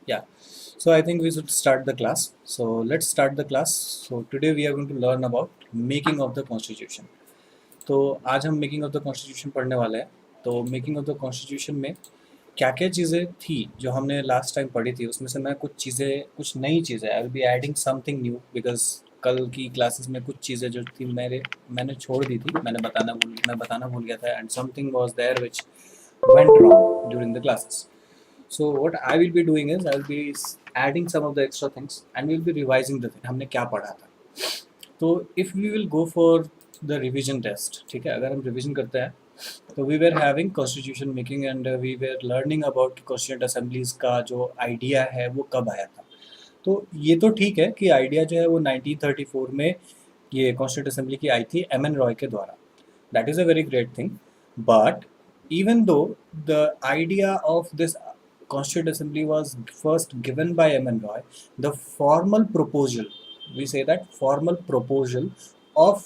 Yeah. So I think we should start the class. So let's start the class. So today we are going to learn about making of the constitution. तो आज हम making of the constitution पढ़ने वाले हैं। तो making of the constitution में क्या क्या चीज़ें थी जो हमने लास्ट टाइम पढ़ी थी, उसमें से मैं कुछ नई चीज़ें आई will be adding something new because कल की क्लासेस में कुछ चीज़ें जो थी मैंने छोड़ दी थी, मैं बताना भूल गया था, and something was there which went wrong during the classes. So what I will be doing is I will be adding some of the extra things and we will be revising the thing हमने क्या पढ़ा था. तो if we will go for the revision test, ठीक है, अगर हम revision करते हैं तो we were having constitution making and we were learning about constituent assemblies का जो आइडिया है वो कब आया था. तो ये तो ठीक है कि आइडिया जो है वो 1934 में ये कॉन्स्टिट्यूंट असेंबली की आई थी एम एन रॉय के द्वारा. That is a very great thing. But even though the idea of this Constituent Assembly was first given by M.N. Roy, the formal proposal, we say that formal proposal of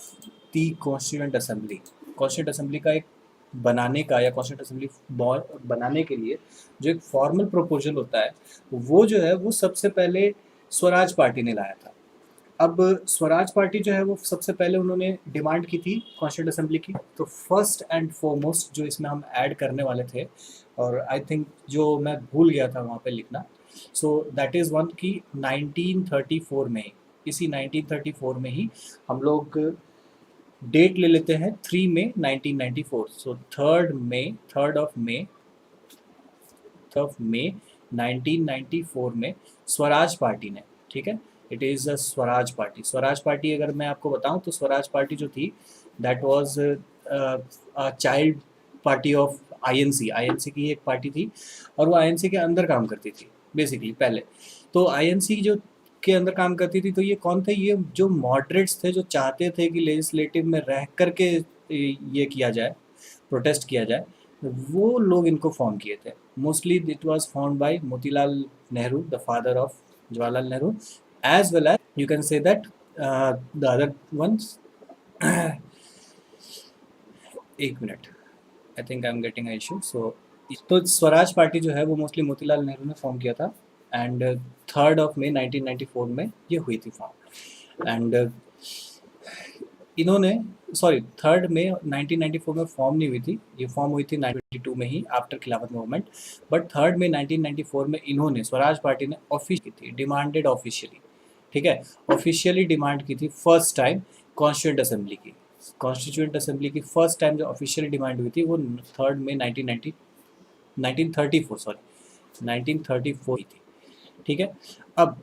the Constituent Assembly का एक बनाने का या Constituent Assembly बनाने के लिए जो एक फॉर्मल प्रपोजल होता है वो जो है वो सबसे पहले स्वराज पार्टी ने लाया था. अब स्वराज पार्टी जो है वो सबसे पहले उन्होंने डिमांड की थी कॉन्स्टिट्यूंट असेंबली की. तो फर्स्ट एंड फॉरमोस्ट जो इसमें हम ऐड करने वाले थे, और आई थिंक जो मैं भूल गया था वहाँ पे लिखना, सो दैट इज़ वन की 1934 में ही, इसी 1934 में ही हम लोग डेट ले लेते हैं 3 मई 1994. सो थर्ड ऑफ मे 1994 में स्वराज पार्टी ने, ठीक है, it is a Swaraj party अगर मैं आपको बताऊं तो स्वराज पार्टी जो थी that was child party of INC की एक पार्टी थी और वो आईएनसी के अंदर काम करती थी बेसिकली पहले. तो आईएनसी जो के अंदर काम करती थी, तो ये कौन थे, ये जो मॉडरेट्स थे जो चाहते थे कि लेजिस्लेटिव में रह करके ये किया जाए, प्रोटेस्ट किया जाए, वो लोग इनको फॉर्म किए थे. Mostly it was form by Motilal Nehru, the father of Jawaharlal Nehru, as well as you can say that the other ones. एक minute, I think I am getting a issue. तो स्वराज पार्टी जो है वो मोस्टली मोतीलाल नेहरू ने फॉर्म किया था एंड 3 मई 1994 में ये हुई थी फॉर्म. एंड इन्होंने, सॉरी, 3 मई 1994 में फॉर्म नहीं हुई थी, ये फॉर्म हुई थी 1992 में ही आफ्टर खिलाफत मूवमेंट. बट 3 मई 1994 में इन्होंने, स्वराज पार्टी ने ऑफिस की थी, डिमांडेड ऑफिशियली, ठीक है, ऑफिशियली डिमांड की थी फर्स्ट टाइम कॉन्स्टिट्यूंट असेंबली की फर्स्ट टाइम जो ऑफिशियली डिमांड हुई थी वो 3 मई 1934, सॉरी 1934 थी, ठीक है. अब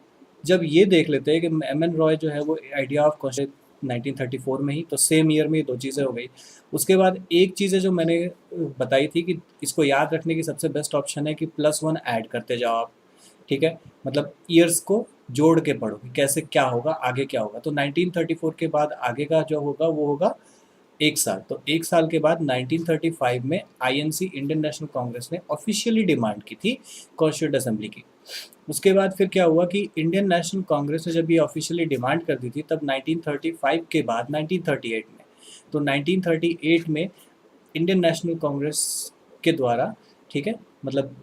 जब ये देख लेते हैं कि एम एन रॉय जो है वो आइडिया ऑफ कॉन्स्टिट्यूशन 1934 में ही, तो सेम ईयर में ही दो चीज़ें हो गई. उसके बाद एक चीज़ है जो मैंने बताई थी कि इसको याद रखने की सबसे बेस्ट ऑप्शन है कि +1 ऐड करते जाओ आप, ठीक है, मतलब ईयर्स को जोड़ के पढ़ो कि कैसे क्या होगा आगे क्या होगा. तो 1934 के बाद आगे का जो होगा वो होगा 1 साल. तो 1 साल के बाद 1935 में आईएनसी, इंडियन नेशनल कांग्रेस ने ऑफिशियली डिमांड की थी कॉन्स्टिट्यूंट असेंबली की. उसके बाद फिर क्या हुआ कि इंडियन नेशनल कांग्रेस ने जब ये ऑफिशियली डिमांड कर दी थी तब 1935 के बाद 1938 में, तो 1938 में इंडियन नेशनल कांग्रेस के द्वारा, ठीक है, मतलब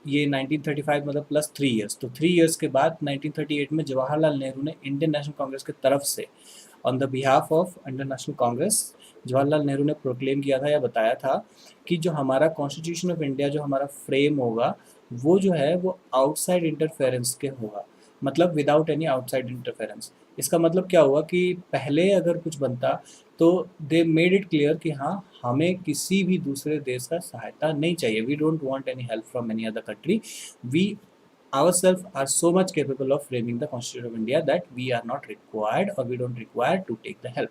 ये 1935 मतलब +3 ईयर्स, तो 3 ईयर्स के बाद 1938 में जवाहरलाल नेहरू ने इंडियन नेशनल कांग्रेस की तरफ से on the behalf of Indian National Congress, Jawaharlal Nehru ने प्रोक्लेम किया था या बताया था कि जो हमारा कॉन्स्टिट्यूशन ऑफ इंडिया, जो हमारा फ्रेम होगा वो जो है वो आउटसाइड इंटरफेरेंस के होगा, मतलब विदाउट एनी आउटसाइड इंटरफेरेंस. इसका मतलब क्या हुआ कि पहले अगर कुछ बनता तो दे मेड इट क्लियर कि हाँ, हमें किसी भी दूसरे देश का सहायता नहीं चाहिए, we don't want any help from any other country, we ourselves are so much capable of framing the constitution of India that we are not required or we don't require to take the help.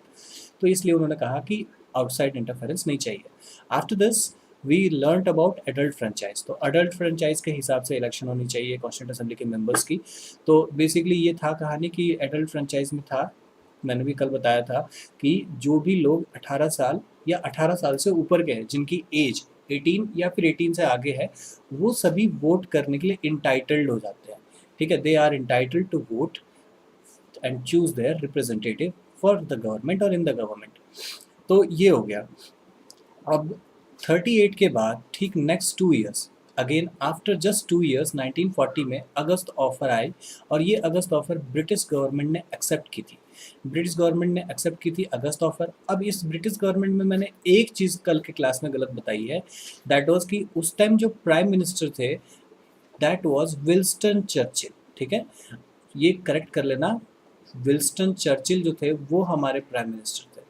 तो इसलिए उन्होंने कहा कि outside interference नहीं चाहिए. After this we learned about adult franchise. तो adult franchise के हिसाब से इलेक्शन होनी चाहिए कॉन्स्टिट्यूंट असेंबली के मेंबर्स की. तो बेसिकली ये था कहानी कि एडल्ट फ्रेंचाइज में था, मैंने भी कल बताया था कि जो भी लोग 18 साल या 18 साल से ऊपर के हैं, जिनकी एज 18 या फिर 18 से आगे है, वो सभी वोट करने के लिए इंटाइटल्ड हो जाते हैं, ठीक है, they are entitled to vote and choose their representative for the government और इन द गवर्नमेंट. तो ये हो गया. अब 38 के बाद ठीक next 2 years again after just 2 years 1940 में अगस्त ऑफर आई, और ये अगस्त ऑफर ब्रिटिश गवर्नमेंट ने एक्सेप्ट की थी। ब्रिटिश गवर्नमेंट ने एक्सेप्ट की थी अगस्त ऑफर। अब इस ब्रिटिश गवर्नमेंट में मैंने एक चीज़ कल के क्लास में गलत बताई है, दैट वाज कि उस टाइम जो प्राइम मिनिस्टर थे दैट वाज विल्स्टन चर्चिल। ठीक है, ये करेक्ट कर लेना, विल्स्टन चर्चिल जो थे वो हमारे प्राइम मिनिस्टर थे।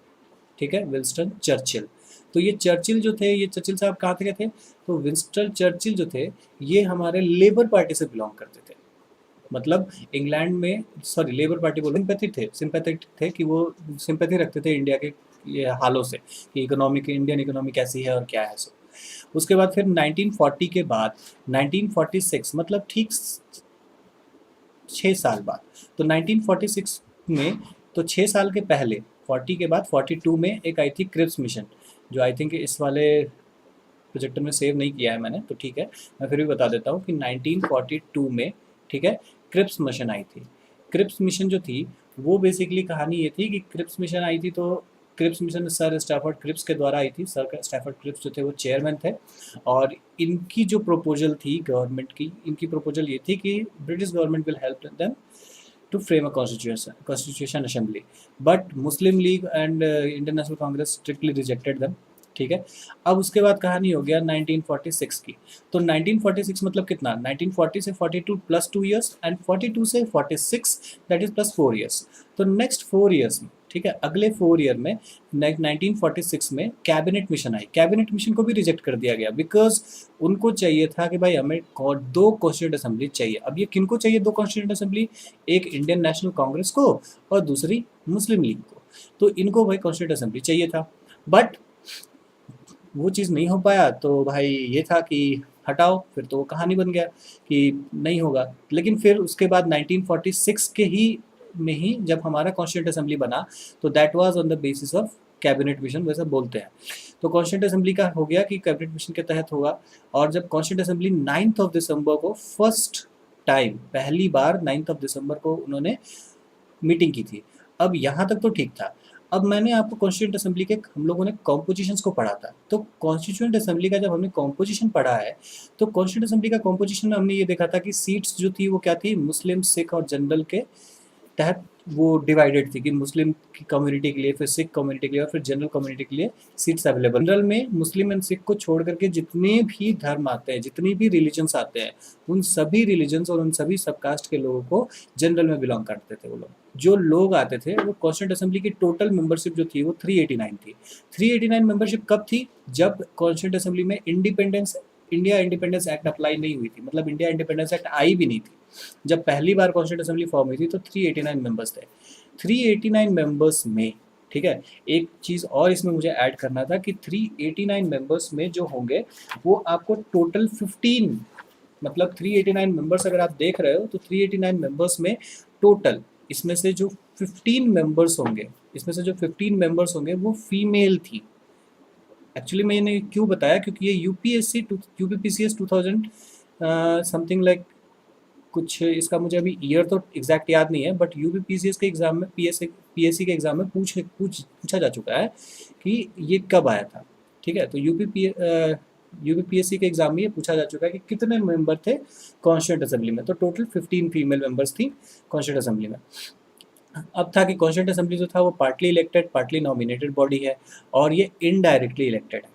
ठीक है, विल्स्टन चर्चिल। तो ये चर्चिल जो थे, ये चर्चिल साहब कहाँ के थे? तो विंस्टन चर्चिल जो थे ये हमारे लेबर पार्टी से बिलोंग करते थे। मतलब इंग्लैंड में, सॉरी लेबर पार्टी बोलो, सिंपैथेटिक थे कि वो सिंपैथी रखते थे इंडिया के ये हालों से कि इकोनॉमिक, इंडियन इकोनॉमी कैसी है और क्या है। सो उसके बाद फिर 1940 के बाद 1946, मतलब ठीक 6 साल बाद, तो 1946 में, तो 6 साल के पहले 40 के बाद 42 में एक आई थी क्रिप्स मिशन, जो आई थिंक इस वाले प्रोजेक्टर में सेव नहीं किया है मैंने, तो ठीक है मैं फिर भी बता देता हूँ कि 1942 में, ठीक है, क्रिप्स मिशन आई थी। क्रिप्स मिशन जो थी वो बेसिकली कहानी ये थी कि क्रिप्स मिशन आई थी, तो Cripps mission Sir Stafford Cripps के द्वारा आई थी। सर स्टैफर्ड क्रिप्स जो थे वो चेयरमैन थे, और इनकी जो प्रपोजल थी गवर्नमेंट की, इनकी प्रपोजल ये थी कि British government will help them to frame a constitution assembly, but Muslim League and Indian National Congress strictly rejected them। ठीक है, अब उसके बाद कहानी हो गया 1946 की। तो 1946 मतलब कितना, 1940 से 42 प्लस 2 years एंड 42 से 46 दैट इज प्लस 4 years। तो नेक्स्ट 4 years में, ठीक है, अगले 4 year में 1946 में कैबिनेट मिशन आई। कैबिनेट मिशन को भी रिजेक्ट कर दिया गया बिकॉज उनको चाहिए था कि भाई हमें 2 कॉन्स्टिट्यूंट असेंबली चाहिए। अब ये किनको चाहिए 2 कॉन्स्टिट्यूंट असेंबली? एक इंडियन नेशनल कांग्रेस को और दूसरी मुस्लिम लीग को। तो इनको भाई कॉन्स्टिट्यूंट असेंबली चाहिए था, बट वो चीज़ नहीं हो पाया। तो भाई ये था कि हटाओ, फिर तो वो कहानी बन गया कि नहीं होगा। लेकिन फिर उसके बाद 1946 के ही में ही जब हमारा कॉन्स्टिट्यूंट असेंबली बना, तो that was on the basis of cabinet mission, वैसा बोलते हैं। तो कॉन्स्टिट्यूंट असेंबली का हो गया कि कैबिनेट मिशन के तहत होगा। और जब कॉन्स्टिट्यूंट असेंबली 9 दिसंबर को फर्स्ट टाइम, पहली बार 9 दिसंबर को उन्होंने मीटिंग की थी। अब यहाँ तक तो ठीक था। अब मैंने आपको कॉन्स्टिट्यूंट असेंबली के, हम लोगों ने कॉम्पोजिशंस को पढ़ा था। तो कॉन्स्टिट्यूंट असेंबली का जब हमने कॉम्पोजिशन पढ़ा है, तो कॉन्स्टिट्यूंट असेंबली का कॉम्पोजिशन में हमने ये देखा था कि सीट्स जो थी वो क्या थी, मुस्लिम, सिख और जनरल के तहत वो डिवाइडेड थी कि मुस्लिम की कम्युनिटी के लिए, फिर सिख कम्युनिटी के लिए और फिर जनरल कम्युनिटी के लिए सीट्स अवेलेबल। जनरल में मुस्लिम एंड सिख को छोड़ करके जितने भी धर्म आते हैं, जितनी भी रिलीजन्स आते हैं, उन सभी रिलीजन्स और उन सभी सबकास्ट के लोगों को जनरल में बिलोंग करते थे। वो लोग जो लोग आते थे, वो कॉन्स्टिट्यूंट असेंबली की टोटल मेंबरशिप जो थी वो 389 थी। 389 मेंबरशिप कब थी? जब कॉन्स्टिट्यूंट असेंबली में इंडिया इंडिपेंडेंस एक्ट अप्लाई नहीं हुई थी, मतलब इंडिया इंडिपेंडेंस एक्ट आई भी नहीं थी। जब पहली बार कॉन्स्टिट्यूंट असेंबली फॉर्म हुई थी तो 389 मेंबर्स थे। 389 मेंबर्स में, ठीक है, एक चीज़ और इसमें मुझे ऐड करना था कि 389 मेंबर्स में जो होंगे वो आपको टोटल 15, मतलब 389 मेंबर्स अगर आप देख रहे हो तो 389 मेंबर्स में टोटल इसमें से जो 15 मेंबर्स होंगे, इसमें से जो 15 मेंबर्स होंगे वो फीमेल थी। एक्चुअली मैंने क्यों बताया, क्योंकि ये यूपीपीसीएस 2000 समथिंग लाइक, कुछ इसका मुझे अभी ईयर तो एग्जैक्ट याद नहीं है, बट यूपीपीसीएस के एग्जाम में, पीएससी के एग्जाम में पूछा जा चुका है कि ये कब आया था। ठीक है, तो यूपीपीएससी के एग्जाम में ये पूछा जा चुका है कि कितने मेंबर थे कॉन्स्टिट्यूंट असेंबली में। तो टोटल 15 फीमेल मेंबर्स थी कॉन्स्टिट्यूंट असेंबली में। अब था कि कॉन्स्टिट्यूंट असेंबली जो था वो partly elected, partly nominated body है, और ये इनडायरेक्टली इलेक्टेड है।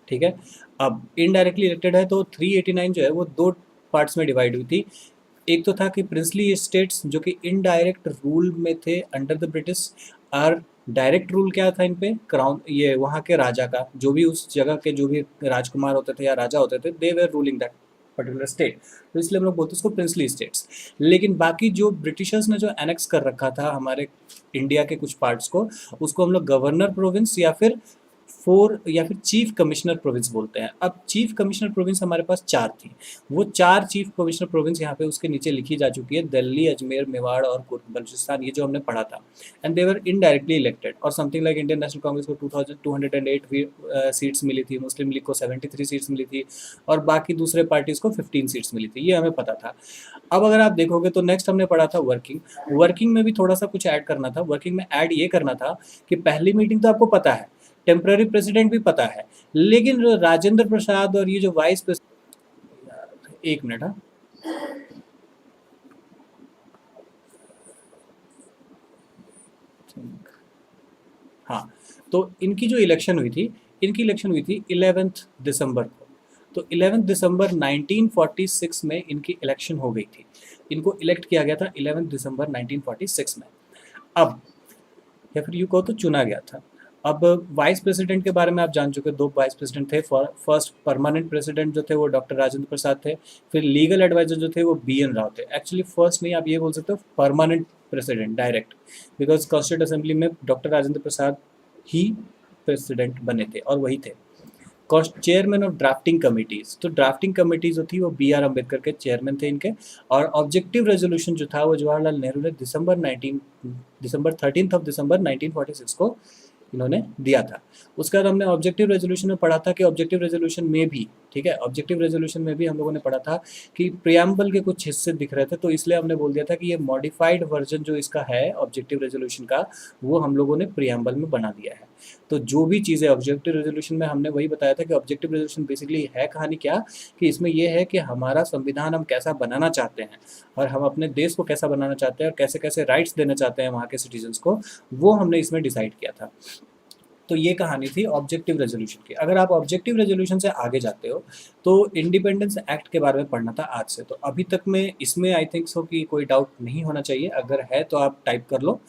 ठीक है, अब इनडायरेक्टली इलेक्टेड है तो 389 जो है वो 2 पार्ट्स में डिवाइड हुई थी। एक तो था कि प्रिंसली स्टेट्स जो कि इनडायरेक्ट रूल में थे अंडर द ब्रिटिश, और डायरेक्ट रूल क्या था इन पे, क्राउन, ये वहाँ के राजा का, जो भी उस जगह के जो भी राजकुमार होते थे या राजा होते थे, they were ruling that particular state. तो इसलिए हम लोग बोलते हैं उसको प्रिंसली स्टेट्स। लेकिन बाकी जो ब्रिटिशर्स ने जो एनेक्स कर रखा था हमारे इंडिया के कुछ पार्ट्स को, उसको हम लोग गवर्नर प्रोविंस या फिर चीफ कमिश्नर प्रोविंस बोलते हैं। अब चीफ कमिश्नर प्रोविंस हमारे पास 4 थी। वो 4 चीफ कमिश्नर प्रोविंस यहाँ पे उसके नीचे लिखी जा चुकी है, दिल्ली, अजमेर, मेवाड़ और बलूचिस्तान, ये जो हमने पढ़ा था। And they were indirectly elected, और something like Indian National Congress को 2208 सीट्स मिली थी, मुस्लिम लीग को 73 सीट्स मिली थी, और बाकी दूसरे पार्टीज को 15 सीट्स मिली थी। ये हमें पता था। अब अगर आप देखोगे तो नेक्स्ट हमने पढ़ा था वर्किंग में भी थोड़ा सा कुछ ऐड करना था। वर्किंग में ऐड ये करना था कि पहली मीटिंग तो आपको पता है, टेम्पररी प्रेसिडेंट भी पता है, लेकिन राजेंद्र प्रसाद और ये जो वाइस एक मिनट। हाँ, तो इनकी जो इलेक्शन हुई थी, इनकी इलेक्शन हुई थी 11 दिसंबर को। तो 11 दिसंबर 1946 में इनकी इलेक्शन हो गई थी। इनको इलेक्ट किया गया था 11 दिसंबर 1946 में। अब या फिर यूँ कहो तो चुना गया था। अब वाइस प्रेसिडेंट के बारे में आप जान चुके, दो वाइस प्रेसिडेंट थे। फर्स्ट परमानेंट प्रेसिडेंट जो थे वो डॉक्टर राजेंद्र प्रसाद थे। फिर लीगल एडवाइजर जो थे वो BN राव थे। एक्चुअली फर्स्ट नहीं, आप ये बोल सकते हो permanent president direct, because constituent assembly में डॉक्टर राजेंद्र प्रसाद ही प्रेसिडेंट बने थे और वही थे। चेयरमैन ऑफ ड्राफ्टिंग कमिटीज, तो ड्राफ्टिंग कमिटीज जो थी वो BR अम्बेडकर के चेयरमैन थे इनके। और ऑब्जेक्टिव रेजोल्यूशन जो था वो जवाहरलाल नेहरू ने दिसंबर 13 1946 को इन्होंने दिया था। उसके बाद हमने ऑब्जेक्टिव रेजोल्यूशन में पढ़ा था कि ऑब्जेक्टिव रेजोल्यूशन में भी, ठीक है, ऑब्जेक्टिव रेजोल्यूशन में भी हम लोगों ने पढ़ा था कि प्रियम्बल के कुछ हिस्से दिख रहे थे, तो इसलिए हमने बोल दिया था कि ये मॉडिफाइड वर्जन जो इसका है ऑब्जेक्टिव रेजोल्यूशन का, वो हम लोगों ने प्रियम्बल में बना दिया है। तो जो भी चीज़ें ऑब्जेक्टिव रेजोल्यूशन में, हमने वही बताया था कि ऑब्जेक्टिव रेजोल्यूशन बेसिकली है कहानी क्या, कि इसमें यह है कि हमारा संविधान हम कैसा बनाना चाहते हैं और हम अपने देश को कैसा बनाना चाहते हैं और कैसे कैसे राइट्स देना चाहते हैं वहाँ के सिटीजन्स को, वो हमने इसमें डिसाइड किया था। तो ये कहानी थी ऑब्जेक्टिव रेजोल्यूशन की। अगर आप ऑब्जेक्टिव रेजोल्यूशन से आगे जाते हो तो इंडिपेंडेंस एक्ट के बारे में पढ़ना था आज से। तो अभी तक में इसमें आई थिंक सो कि कोई डाउट नहीं होना चाहिए, अगर है तो आप टाइप कर लो,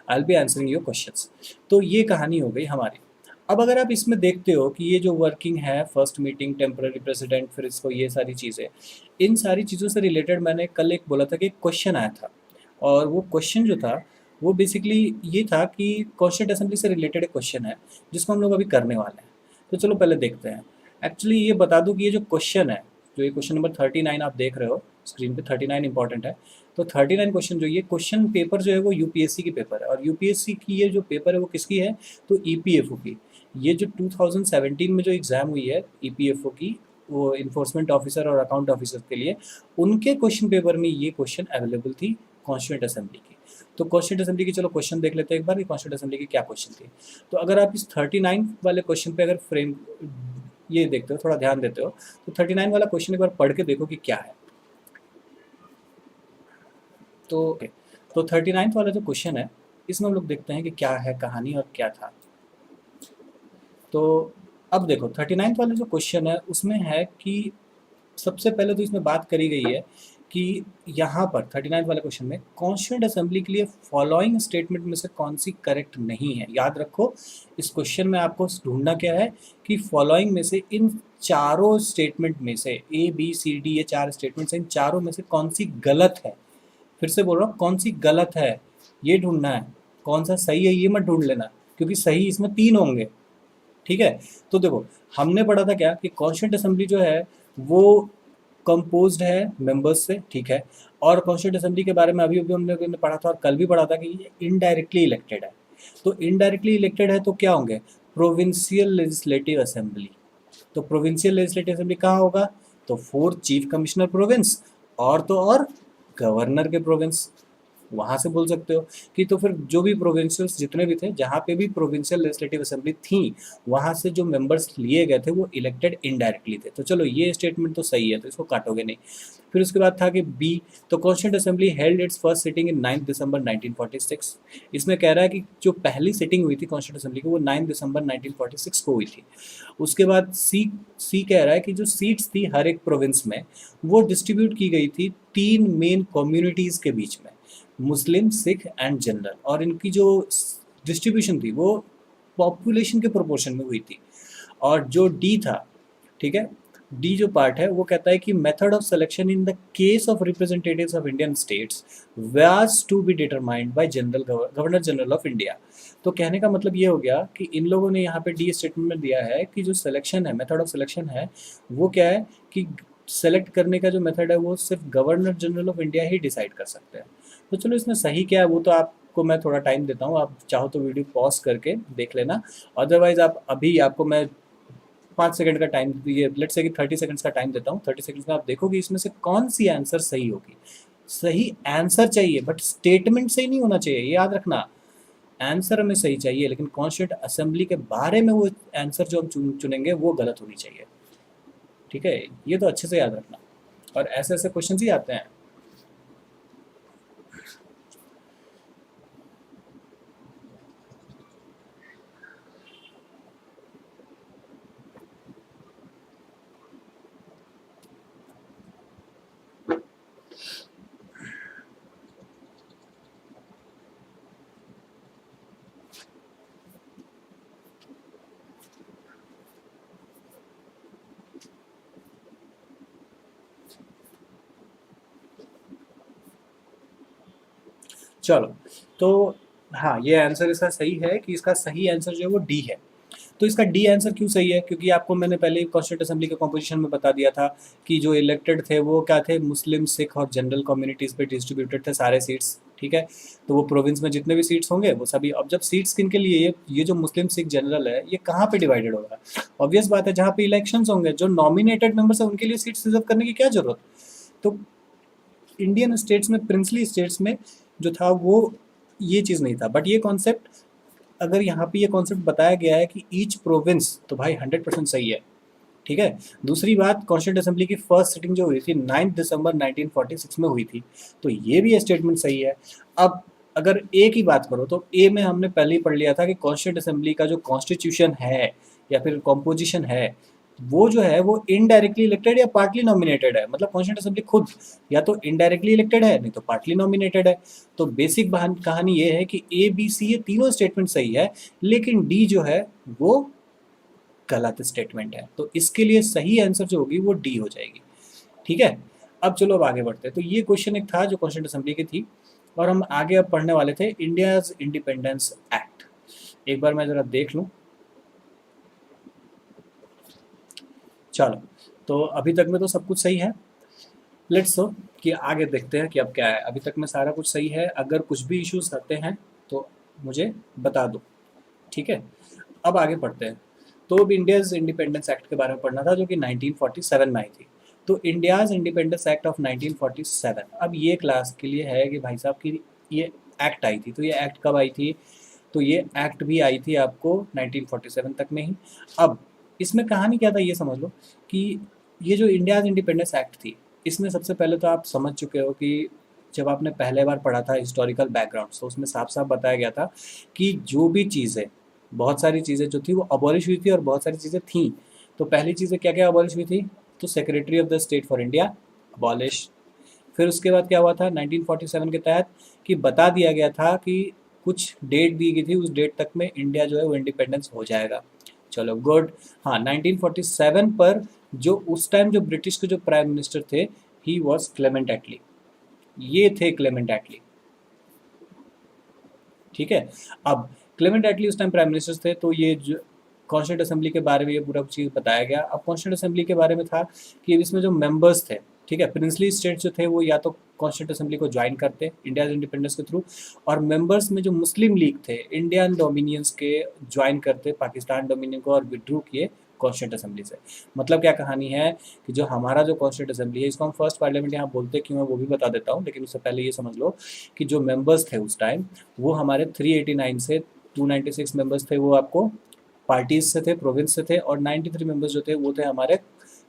I will be answering your questions. तो ये कहानी हो गई हमारी। अब अगर आप इसमें देखते हो कि ये जो वर्किंग है, फर्स्ट मीटिंग, टेम्पररी प्रेसिडेंट, फिर इसको ये सारी चीज़ें, इन सारी चीज़ों से रिलेटेड मैंने कल एक बोला था कि एक क्वेश्चन आया था, और वो क्वेश्चन जो था वो बेसिकली ये था कि कॉन्स्टिट्यूंट असेंबली से रिलेटेड एक क्वेश्चन है जिसको हम लोग अभी करने वाले हैं। तो चलो पहले देखते हैं। एक्चुअली ये बता दूं कि ये जो क्वेश्चन है, जो ये क्वेश्चन नंबर 39 आप देख रहे हो स्क्रीन पे, 39 इंपॉर्टेंट है। तो 39 क्वेश्चन, जो ये क्वेश्चन पेपर जो है वो यूपीएससी की पेपर है, और यूपीएससी की ये जो पेपर है वो किसकी है, तो ईपीएफओ की। ये जो 2017 में जो एग्ज़ाम हुई है ईपीएफओ की, वो इन्फोर्समेंट ऑफिसर और अकाउंट ऑफिसर के लिए, उनके क्वेश्चन पेपर में ये क्वेश्चन अवेलेबल थी कॉन्स्टिट्यूंट असेंबली की। तो कॉन्स्टिट्यूंट असेंबली की चलो क्वेश्चन देख लेते हैं एक बार कि कॉन्स्टिट्यूंट असेंबली की क्या क्वेश्चन थी। तो अगर आप इस 39 वाले क्वेश्चन पे अगर फ्रेम ये देखते हो, थोड़ा ध्यान देते हो, तो 39 वाला क्वेश्चन एक बार पढ़ के देखो कि क्या है। तो 39 वाला जो क्वेश्चन है, इसमें हम लोग देखते हैं कि क्या है कहानी और क्या था। तो अब देखो 39 वाला जो क्वेश्चन है उसमें है कि सबसे पहले तो इसमें बात करी गई है कि यहाँ पर 39 वाले क्वेश्चन में कॉन्स्टिट्यूंट असेंबली के लिए फॉलोइंग स्टेटमेंट में से कौन सी करेक्ट नहीं है। याद रखो, इस क्वेश्चन में आपको ढूंढना क्या है कि फॉलोइंग में से, इन चारों स्टेटमेंट में से, ABCD ये चार स्टेटमेंट्स हैं, इन चारों में से कौन सी गलत है। फिर से बोल रहा हूँ, कौन सी गलत है ये ढूंढना है, कौन सा सही है ये मत ढूंढ लेना, क्योंकि सही इसमें 3 होंगे। ठीक है, तो देखो हमने पढ़ा था क्या कि कॉन्स्टिट्यूंट असेंबली जो है वो कंपोज्ड है मेंबर्स से, ठीक है। और कॉन्स्टिट्यूंट असेंबली के बारे में अभी अभी हमने पढ़ा था और कल भी पढ़ा था कि ये इनडायरेक्टली इलेक्टेड है। तो इनडायरेक्टली इलेक्टेड है तो क्या होंगे, प्रोविंशियल लेजिस्लेटिव असेंबली। तो प्रोविंशियल लेजिस्लेटिव असेंबली कहाँ होगा, तो 4 चीफ कमिश्नर प्रोविंस, और तो और गवर्नर के प्रोविंस, वहाँ से बोल सकते हो कि तो फिर जो भी प्रोविंशियल्स जितने भी थे, जहाँ पे भी प्रोविंशियल लेजिस्लेटिव असेंबली थी, वहाँ से जो मेंबर्स लिए गए थे वो इलेक्टेड इनडायरेक्टली थे। तो चलो ये स्टेटमेंट तो सही है, तो इसको काटोगे नहीं। फिर उसके बाद था कि बी, तो constituent assembly held it's first sitting in 9 दिसंबर 1946। इसमें कह रहा है कि जो पहली सिटिंग हुई थी कॉन्स्टिट्यूंट असेंबली की वो 9 दिसंबर 1946 को हुई थी। उसके बाद सी कह रहा है कि जो सीट्स थी हर एक प्रोविंस में, वो डिस्ट्रीब्यूट की गई थी 3 मेन कम्युनिटीज़ के बीच में, मुस्लिम, सिख एंड जनरल, और इनकी जो डिस्ट्रीब्यूशन थी वो पॉपुलेशन के प्रोपोर्शन में हुई थी। और जो डी था, ठीक है, डी जो पार्ट है वो कहता है कि method of selection in the case of representatives of Indian states was to be determined by governor general of India. तो कहने का मतलब ये हो गया कि इन लोगों ने यहाँ पे डी स्टेटमेंट में दिया है कि जो सिलेक्शन है, मेथड ऑफ सिलेक्शन है, वो क्या है कि सेलेक्ट करने का जो मेथड है वो सिर्फ governor general of India he decide कर सकते हैं। तो चलो इसमें सही क्या है वो तो आपको मैं थोड़ा टाइम देता हूँ, आप चाहो तो वीडियो पॉज करके देख लेना। अदरवाइज आप अभी, आपको मैं 5 सेकंड का टाइम, ये लेट्स से कि 30 सेकंड्स का टाइम देता हूँ। 30 सेकंड्स में आप देखोगे इसमें से कौन सी आंसर सही होगी। सही आंसर चाहिए बट स्टेटमेंट सही नहीं होना चाहिए, ये याद रखना। आंसर हमें सही चाहिए लेकिन कॉन्स्टिट्यूंट असेंबली के बारे में वो आंसर जो हम चुनेंगे वो गलत होनी चाहिए। ठीक है, ये तो अच्छे से याद रखना। और ऐसे ऐसे क्वेश्चन ही आते हैं। चलो, तो हाँ, ये आंसर इसका सही है कि इसका सही आंसर जो है वो डी है। तो इसका डी आंसर क्यों सही है? क्योंकि आपको मैंने पहले ही कॉन्स्टिट्यूंट असेंबली के कॉम्पोजिशन में बता दिया था कि जो इलेक्टेड थे वो क्या थे, मुस्लिम, सिख और जनरल कम्युनिटीज़ पे डिस्ट्रीब्यूटेड थे सारे सीट्स, ठीक है। तो वो प्रोविंस में जितने भी सीट्स होंगे वो सभी, अब जब सीट्स किन के लिए, ये जो मुस्लिम सिख जनरल है ये कहाँ पे डिवाइडेड होगा? ऑब्वियस बात है, जहाँ पे इलेक्शंस होंगे, जो नॉमिनेटेड मेंबर्स है उनके लिए सीट्स रिजर्व करने की क्या जरूरत? तो इंडियन स्टेट्स में, प्रिंसली स्टेट्स में जो था वो ये चीज़ नहीं था। बट ये कॉन्सेप्ट, अगर यहाँ पे ये कॉन्सेप्ट बताया गया है कि ईच प्रोविंस, तो भाई 100% सही है, ठीक है। दूसरी बात, कॉन्स्टिट्यूंट असेंबली की फर्स्ट सिटिंग जो हुई थी 9 दिसंबर 1946 में हुई थी, तो ये भी स्टेटमेंट सही है। अब अगर ए की बात करो तो ए में हमने पहले ही पढ़ लिया था कि कॉन्स्टिट्यूंट असेंबली का जो कॉन्स्टिट्यूशन है या फिर कॉम्पोजिशन है वो जो है वो इनडायरेक्टली इलेक्टेड या पार्टली नॉमिनेटेड है। मतलब कॉन्स्टिट्यूंट असेंबली खुद या तो इनडायरेक्टली इलेक्टेड है, नहीं तो पार्टली नॉमिनेटेड है। तो बेसिक कहानी ये है कि ए बी सी ये तीनों स्टेटमेंट सही है, लेकिन डी जो है वो गलत स्टेटमेंट है। तो इसके लिए सही आंसर जो होगी वो डी हो जाएगी, ठीक है। अब चलो अब आगे बढ़ते हैं। तो ये क्वेश्चन एक था जो कॉन्स्टिट्यूंट असेंबली की थी, और हम आगे अब पढ़ने वाले थे इंडियाज इंडिपेंडेंस एक्ट। एक बार मैं जरा देख लूं। चलो, तो अभी तक में तो सब कुछ सही है। लेट्स सो कि आगे देखते हैं कि अब क्या है। अभी तक में सारा कुछ सही है, अगर कुछ भी इश्यूज आते हैं तो मुझे बता दो, ठीक है। अब आगे पढ़ते हैं। तो अब इंडियाज इंडिपेंडेंस एक्ट के बारे में पढ़ना था जो कि 1947 में आई थी। तो इंडियाज इंडिपेंडेंस एक्ट ऑफ 1947, अब ये क्लास के लिए है कि भाई साहब की ये एक्ट आई थी। तो ये एक्ट कब आई थी? तो ये एक्ट भी आई थी आपको 1947 तक में ही। अब इसमें कहानी क्या था ये समझ लो कि ये जो इंडियाज इंडिपेंडेंस एक्ट थी, इसमें सबसे पहले तो आप समझ चुके हो कि जब आपने पहले बार पढ़ा था हिस्टोरिकल बैकग्राउंड, तो उसमें साफ साफ बताया गया था कि जो भी चीज़ें, बहुत सारी चीज़ें जो थी वो अबॉलिश हुई थी और बहुत सारी चीज़ें थी। तो पहली चीज़ें क्या क्या अबॉलिश हुई थी? तो secretary of the state for India abolish. फिर उसके बाद क्या हुआ था 1947 के तहत कि बता दिया गया था कि कुछ डेट दी गई थी, उस डेट तक में इंडिया जो है वो इंडिपेंडेंस हो जाएगा। चलो गुड। हाँ, 1947 पर जो उस टाइम जो ब्रिटिश के जो प्राइम मिनिस्टर थे, ही वॉज क्लेमेंट एटली। ये थे क्लेमेंट एटली, ठीक है। अब क्लेमेंट एटली उस टाइम प्राइम मिनिस्टर थे, तो ये जो कॉन्स्टिट्यूंट असेंबली के बारे में ये पूरा चीज़ बताया गया। अब कॉन्स्टिट्यूंट असेंबली के बारे में था कि इसमें जो मेंबर्स थे, ठीक है, प्रिंसली स्टेट्स जो थे वो या तो कॉन्स्टिट्यूंट असेंबली को ज्वाइन करते इंडिया इंडिपेंडेंस के थ्रू, और मेंबर्स में जो मुस्लिम लीग थे इंडियन डोमिनियंस के ज्वाइन करते पाकिस्तान डोमिनियन को और विड्रू किए कॉन्स्टिट्यूंट असेंबली से। मतलब क्या कहानी है कि जो हमारा जो कॉन्स्टिट्यूंट असेंबली है, इसको हम फर्स्ट पार्लियामेंट यहाँ बोलते क्यों है वो भी बता देता हूँ, लेकिन उससे पहले ये समझ लो कि जो मेंबर्स थे उस टाइम वो हमारे 389 से 296 मेंबर्स थे, वो आपको पार्टीज से थे, प्रोविंस से थे, और 93 मेंबर्स जो थे वो थे हमारे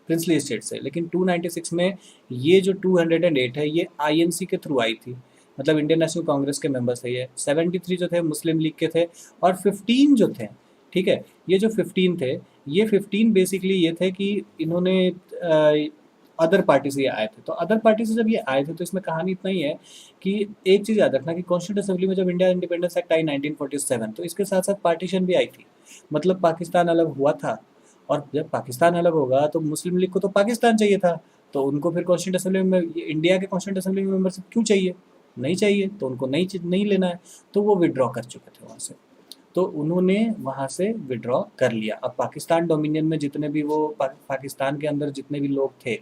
प्रिंसली स्टेट से। लेकिन 296 में ये जो 208 है ये आईएनसी के थ्रू आई थी, मतलब इंडियन नेशनल कांग्रेस के मेंबर्स थे ये। 73 जो थे मुस्लिम लीग के थे, और 15 जो थे, ठीक है, ये जो 15 थे, ये 15 बेसिकली ये थे कि इन्होंने अदर पार्टी से ये आए थे। तो अदर पार्टी से जब ये आए थे तो इसमें कहानी इतना ही है कि एक चीज़ याद रखना कि कॉन्स्टिट्यूंट असेंबली में जब इंडिया इंडिपेंडेंस एक्ट आई 1947, तो इसके साथ साथ पार्टीशन भी आई थी। मतलब पाकिस्तान अलग हुआ था, और जब पाकिस्तान अलग होगा तो मुस्लिम लीग को तो पाकिस्तान चाहिए था, तो उनको फिर कॉन्स्टिट्यूंट असेंबली में इंडिया के कॉन्स्टिट्यूंट असेंबली में मेंबरशिप क्यों चाहिए? नहीं चाहिए, तो उनको नहीं लेना है, तो वो विड्रॉ कर चुके थे वहाँ से। तो उन्होंने वहाँ से विड्रॉ कर लिया। अब पाकिस्तान डोमिनियन में जितने भी वो पाकिस्तान के अंदर जितने भी लोग थे,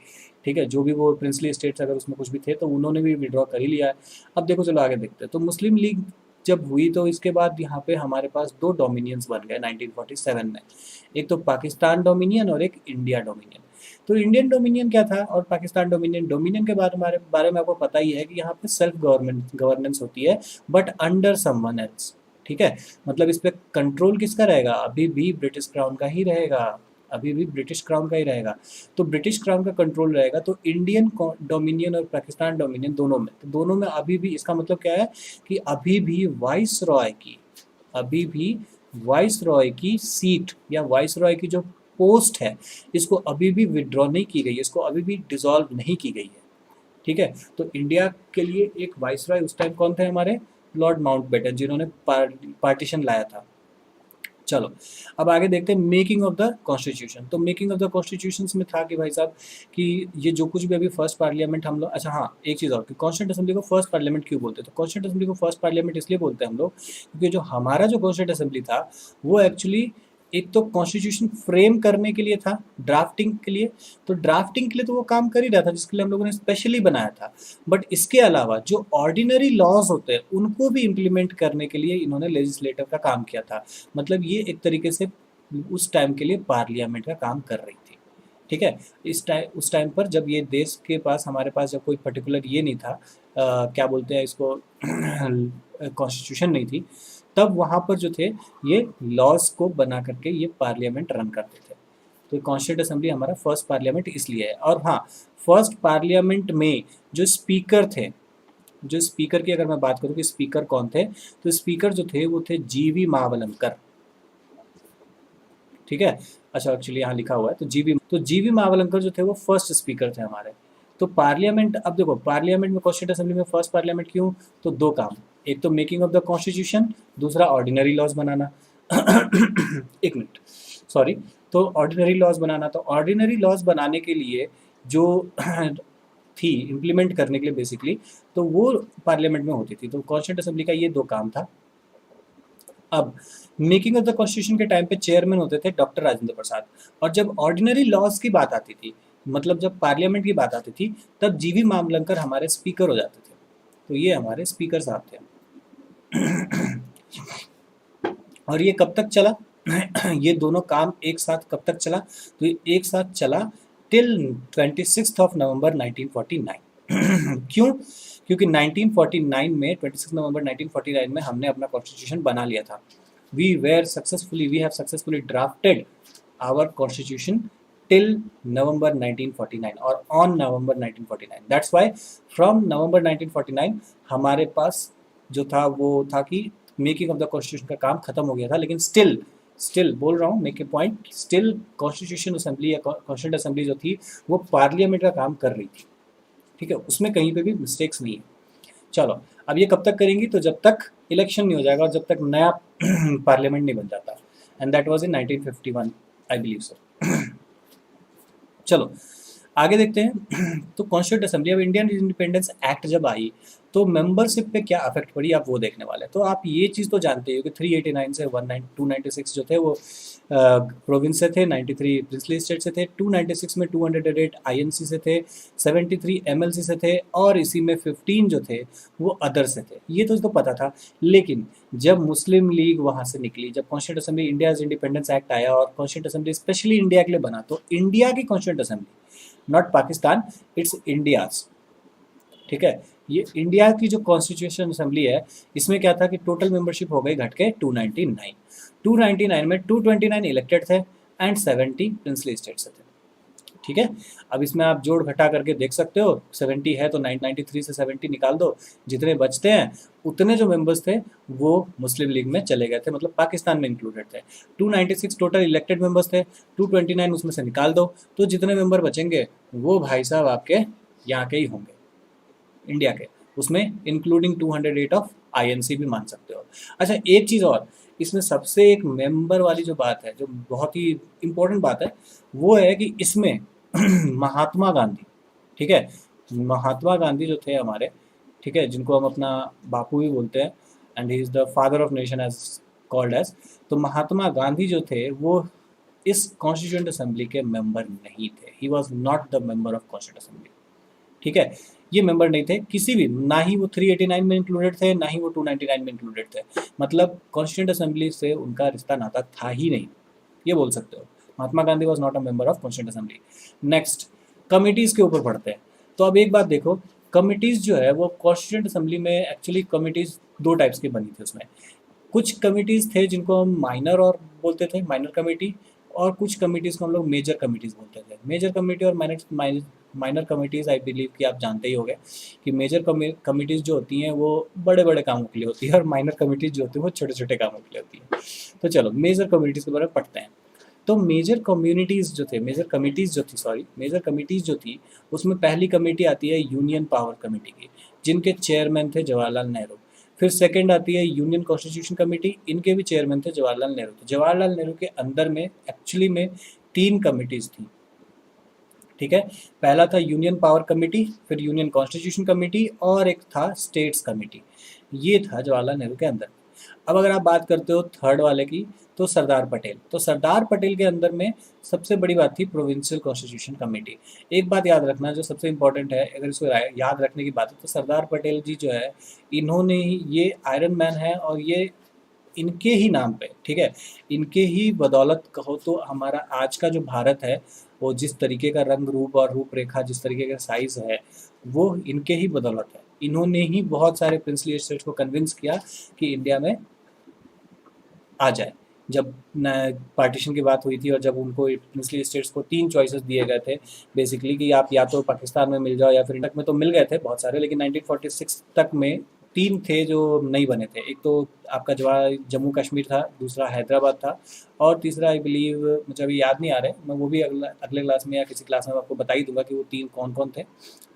ठीक है, जो भी वो प्रिंसली स्टेट्स अगर उसमें कुछ भी थे, तो उन्होंने भी विड्रॉ कर ही लिया है। अब देखो चलो आगे देखते हैं। तो मुस्लिम लीग जब हुई तो इसके बाद यहाँ पे हमारे पास दो डोमिनियंस बन गए 1947 में, एक तो पाकिस्तान डोमिनियन और एक इंडिया डोमिनियन। तो इंडियन डोमिनियन क्या था और पाकिस्तान डोमिनियन, डोमिनियन के बारे में आपको पता ही है कि यहाँ पे सेल्फ गवर्नेंस होती है, बट अंडर समवन एल्स, ठीक है। मतलब इस पे कंट्रोल किसका रहेगा? अभी भी ब्रिटिश क्राउन का ही रहेगा। अभी भी ब्रिटिश क्राउन का ही रहेगा। तो ब्रिटिश क्राउन का कंट्रोल रहेगा, तो इंडियन डोमिनियन और पाकिस्तान डोमिनियन दोनों में, तो दोनों में अभी भी, इसका मतलब क्या है कि अभी भी वाइस रॉय की सीट या वाइस रॉय की जो पोस्ट है, इसको अभी भी विड्रॉ नहीं की गई है, इसको अभी भी डिसॉल्व नहीं की गई है। ठीक है, तो इंडिया के लिए एक वाइस रॉय उस टाइम कौन थे हमारे, लॉर्ड माउंटबेटन, जिन्होंने पार्टीशन लाया था। चलो अब आगे देखते हैं मेकिंग ऑफ द कॉन्स्टिट्यूशन। तो मेकिंग ऑफ द कॉन्स्टिट्यूशन में था कि भाई साहब कि ये जो कुछ भी अभी फर्स्ट पार्लियामेंट हम लोग, अच्छा हाँ एक चीज़ और कि कॉन्स्टिट्यूंट असेंबली को फर्स्ट पार्लियामेंट क्यों बोलते हैं, तो कॉन्स्टिट्यूंट असेंबली को फर्स्ट पार्लियामेंट इसलिए बोलते हैं हम लोग क्योंकि जो हमारा जो कॉन्स्टिट्यूंट असेंबली था वो एक्चुअली एक तो कॉन्स्टिट्यूशन फ्रेम करने के लिए था, ड्राफ्टिंग के लिए, तो ड्राफ्टिंग के लिए तो वो काम कर ही रहा था जिसके लिए हम लोगों ने स्पेशली बनाया था। बट इसके अलावा जो ऑर्डिनरी लॉज होते हैं उनको भी इम्प्लीमेंट करने के लिए इन्होंने लेजिस्लेटर का काम किया था। मतलब ये एक तरीके से उस टाइम के लिए पार्लियामेंट का काम कर रही थी। ठीक है, उस टाइम पर जब ये देश के पास, हमारे पास जब कोई पर्टिकुलर ये नहीं था, क्या बोलते हैं इसको, कॉन्स्टिट्यूशन नहीं थी, तब वहाँ पर जो थे ये लॉज को बना करके ये पार्लियामेंट रन करते थे। तो कॉन्स्टिट्यूंट असेंबली हमारा फर्स्ट पार्लियामेंट इसलिए है। और हाँ, फर्स्ट पार्लियामेंट में जो स्पीकर थे, जो स्पीकर की अगर मैं बात करूँ कि स्पीकर कौन थे, तो स्पीकर जो थे वो थे जीवी मावलंकर। ठीक है, अच्छा एक्चुअली यहाँ लिखा हुआ है, तो जीवी मावलंकर जो थे वो फर्स्ट स्पीकर थे हमारे। तो पार्लियामेंट, अब देखो पार्लियामेंट में, कॉन्स्टिट्यूंट असेंबली में फर्स्ट पार्लियामेंट क्यों, तो दो काम, एक तो मेकिंग ऑफ द कॉन्स्टिट्यूशन, दूसरा ऑर्डिनरी लॉज बनाना। एक मिनट, सॉरी, तो ऑर्डिनरी लॉज बनाना, तो ऑर्डिनरी लॉज बनाने के लिए जो थी इम्प्लीमेंट करने के लिए बेसिकली, तो वो पार्लियामेंट में होती थी। तो कॉन्स्टिट्यूंट असेंबली का ये दो काम था। अब मेकिंग ऑफ द कॉन्स्टिट्यूशन के टाइम पे चेयरमैन होते थे डॉक्टर राजेंद्र प्रसाद, और जब ऑर्डिनरी लॉज की बात आती थी, मतलब जब पार्लियामेंट की बात आती थी, तब जीवी मावलंकर हमारे स्पीकर हो जाते थे। तो ये हमारे स्पीकर साहब थे। और ये कब तक चला, ये दोनों काम एक साथ कब तक चला, तो ये एक साथ चला टिल 26 ऑफ नवंबर 1949। क्यों, क्योंकि 1949 में 26 नवंबर 1949 में हमने अपना कॉन्स्टिट्यूशन बना लिया था। We have successfully drafted our constitution till November 1949 और on November 1949। That's why from November 1949 हमारे पास जो था वो था कि मेकिंग ऑफ द कॉन्स्टिट्यूशन का काम खत्म हो गया था, लेकिन स्टिल बोल रहा हूँ, make a point, still constitution assembly या कॉन्स्टिट्यूंट असेंबली जो थी वो पार्लियामेंट का काम कर रही थी। ठीक है, उसमें कहीं पे भी मिस्टेक्स नहीं है। चलो अब ये कब तक करेंगी, तो जब तक इलेक्शन नहीं हो जाएगा और जब तक नया पार्लियामेंट नहीं बन जाता, and that was in 1951 I believe so. चलो आगे देखते हैं। तो कॉन्स्टिट्यूंट असेंबली, अब इंडियन इंडिपेंडेंस एक्ट जब आई तो मेंबरशिप पे क्या अफेक्ट पड़ी आप वो देखने वाले हैं। तो आप ये चीज़ तो जानते हो कि 389 से 296 जो थे वो प्रोविंस से थे, 93 प्रिंसली स्टेट से थे, 296 में 208 आईएनसी से थे, 73 एमएलसी से थे, और इसी में 15 जो थे वो अदर से थे। ये तो इसको पता था, लेकिन जब मुस्लिम लीग वहाँ से निकली, जब constituent assembly India's independence act आया और कॉन्स्टिट्यूंट असेंबली स्पेशली इंडिया के लिए बना, तो इंडिया की constituent assembly, not Pakistan, it's India's. ठीक है, ये इंडिया की जो कॉन्स्टिट्यूशन असेंबली है, इसमें क्या था कि टोटल मेंबरशिप हो गई घट के 299 में 229 इलेक्टेड थे एंड 70 प्रिंसली स्टेट से थे। ठीक है, अब इसमें आप जोड़ घटा करके देख सकते हो, 70 है तो 93 से 70 निकाल दो, जितने बचते हैं उतने जो मेंबर्स थे वो मुस्लिम लीग में चले गए थे, मतलब पाकिस्तान में इंक्लूडेड थे। 296 टोटल इलेक्टेड मेंबर्स थे, 229 उसमें से निकाल दो, तो जितने मेंबर बचेंगे वो भाई साहब आपके यहाँ के ही होंगे, इंडिया के, उसमें इंक्लूडिंग 208 ऑफ आईएनसी भी मान सकते हो। अच्छा एक चीज़ और, इसमें सबसे एक मेंबर वाली जो बात है, जो बहुत ही इम्पोर्टेंट बात है, वो है कि इसमें महात्मा गांधी, ठीक है, महात्मा गांधी जो थे हमारे, ठीक है, जिनको हम अपना बापू भी बोलते हैं, and he is the father of nation as called as, तो महात्मा गांधी जो थे वो इस कॉन्स्टिट्यूएंट असेंबली के मेंबर नहीं थे। He was not the member of constituent assembly. ठीक है, ये मेंबर नहीं थे किसी भी, ना ही वो 389 में इंक्लूडेड थे, ना ही वो 299 में इंक्लूडेड थे, मतलब कॉन्स्टिट्यूएंट असेंबली से उनका रिश्ता नाता था ही नहीं, ये बोल सकते हो। Mahatma Gandhi was not a member of constituent assembly. Next, committees के ऊपर पढ़ते हैं। तो अब एक बात देखो, कमिटीज़ जो है वो कॉन्स्टिट्यूएंट असेंबली में एक्चुअली कमिटीज़ दो टाइप्स की बनी थी उसमें। कुछ कमिटीज़ थे जिनको हम माइनर और बोलते थे, माइनर कमेटी, और कुछ कमिटीज़ को हम लोग मेजर कमिटीज़ बोलते थे। मेजर कमिटी और माइनर कमिटीज़ आई बिलीव कि आप जानते ही होंगे कि मेजर कमिटीज़ जो होती हैं वो बड़े बड़े कामों के लिए होती है और माइनर कमिटीज़ जो होती है वो छोटे छोटे कामों के लिए होती है। तो चलो मेजर कमिटीज़ के बारे में पढ़ते हैं। तो मेजर कमिटीज़ जो थी उसमें पहली कमेटी आती है यूनियन पावर कमेटी की, जिनके चेयरमैन थे जवाहरलाल नेहरू। फिर सेकंड आती है यूनियन कॉन्स्टिट्यूशन कमेटी, इनके भी चेयरमैन थे जवाहरलाल नेहरू। तो जवाहरलाल नेहरू के अंदर में एक्चुअली में 3 कमिटीज़ थी, ठीक है। पहला था यूनियन पावर कमेटी, फिर यूनियन कॉन्स्टिट्यूशन कमेटी और एक था स्टेट्स कमेटी। ये था जवाहरलाल नेहरू के अंदर। अब अगर आप बात करते हो थर्ड वाले की, तो सरदार पटेल। तो सरदार पटेल के अंदर में सबसे बड़ी बात थी प्रोविंशियल कॉन्स्टिट्यूशन कमेटी। एक बात याद रखना जो सबसे इम्पोर्टेंट है, अगर इसको याद रखने की बात है, तो सरदार पटेल जी जो है, इन्होंने ही, ये आयरन मैन है और ये इनके ही नाम पे, ठीक है, इनके ही बदौलत कहो तो हमारा आज का जो भारत है वो जिस तरीके का रंग रूप और रूपरेखा, जिस तरीके का साइज है, वो इनके ही बदौलत है। इन्होंने ही बहुत सारे प्रिंसली स्टेट्स को कन्विंस किया कि इंडिया में आ जाए। जब पार्टीशन की बात हुई थी और जब उनको प्रिंसली स्टेट्स को 3 चॉइसेस दिए गए थे बेसिकली कि आप या तो पाकिस्तान में मिल जाओ या फिर तक में तो मिल गए थे बहुत सारे, लेकिन 1946 तक में 3 थे जो नहीं बने थे। एक तो आपका जम्मू कश्मीर था, दूसरा हैदराबाद था और तीसरा आई बिलीव, मुझे अभी याद नहीं आ रहा है, मैं वो भी अगले क्लास में या किसी क्लास में आपको बता ही दूंगा कि वो 3 कौन कौन थे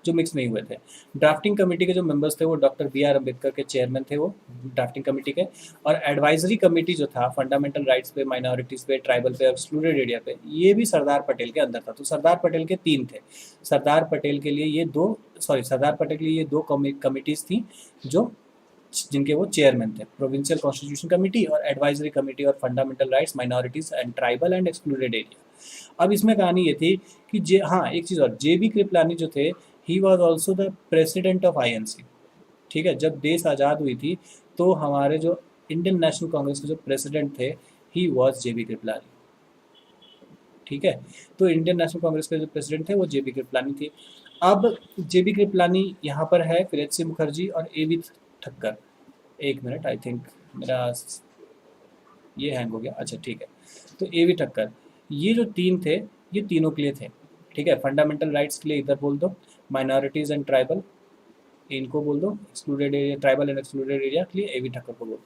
जो मिक्स नहीं हुए थे। ड्राफ्टिंग कमेटी के जो मेंबर्स थे वो डॉक्टर B.R. अम्बेडकर के चेयरमैन थे वो ड्राफ्टिंग कमेटी के। और एडवाइजरी कमेटी जो था फंडामेंटल राइट्स पे, माइनॉरिटीज़ पे, ट्राइबल पे और एक्सक्लूडेड एरिया पे, ये भी सरदार पटेल के अंदर था। तो सरदार पटेल के 3 थे। सरदार पटेल के लिए ये दो सरदार पटेल के लिए ये 2 कमिटीज़ थी जो जिनके वो चेयरमैन थे, प्रोविंशियल कॉन्स्टिट्यूशन कमेटी और एडवाइजरी कमेटी और fundamental rights, minorities and tribal and excluded area. अब इसमें कहानी ये थी कि हाँ, एक चीज़ और, JB कृपलानी जो थे, he was also the president of INC, ठीक है। जब देश आज़ाद हुई थी तो हमारे जो इंडियन नेशनल कांग्रेस के जो प्रेसिडेंट थे, ही वॉज JB कृपलानी, ठीक है। तो इंडियन नेशनल कांग्रेस के जो प्रेसिडेंट थे वो JB कृपलानी थी। अब JB कृपलानी यहाँ पर है, फिर HC मुखर्जी और AV ठक्कर। एक मिनट, आई थिंक मेरा ये हैंग हो गया, अच्छा ठीक है। तो AV ठक्कर, ये जो 3 थे, ये तीनों के लिए थे, ठीक है। फंडामेंटल राइट्स के लिए इधर बोल दो, माइनॉरिटीज़ एंड ट्राइबल इनको बोल दो, excluded area, tribal and excluded area के लिए AV ठक्कर को बोल दो।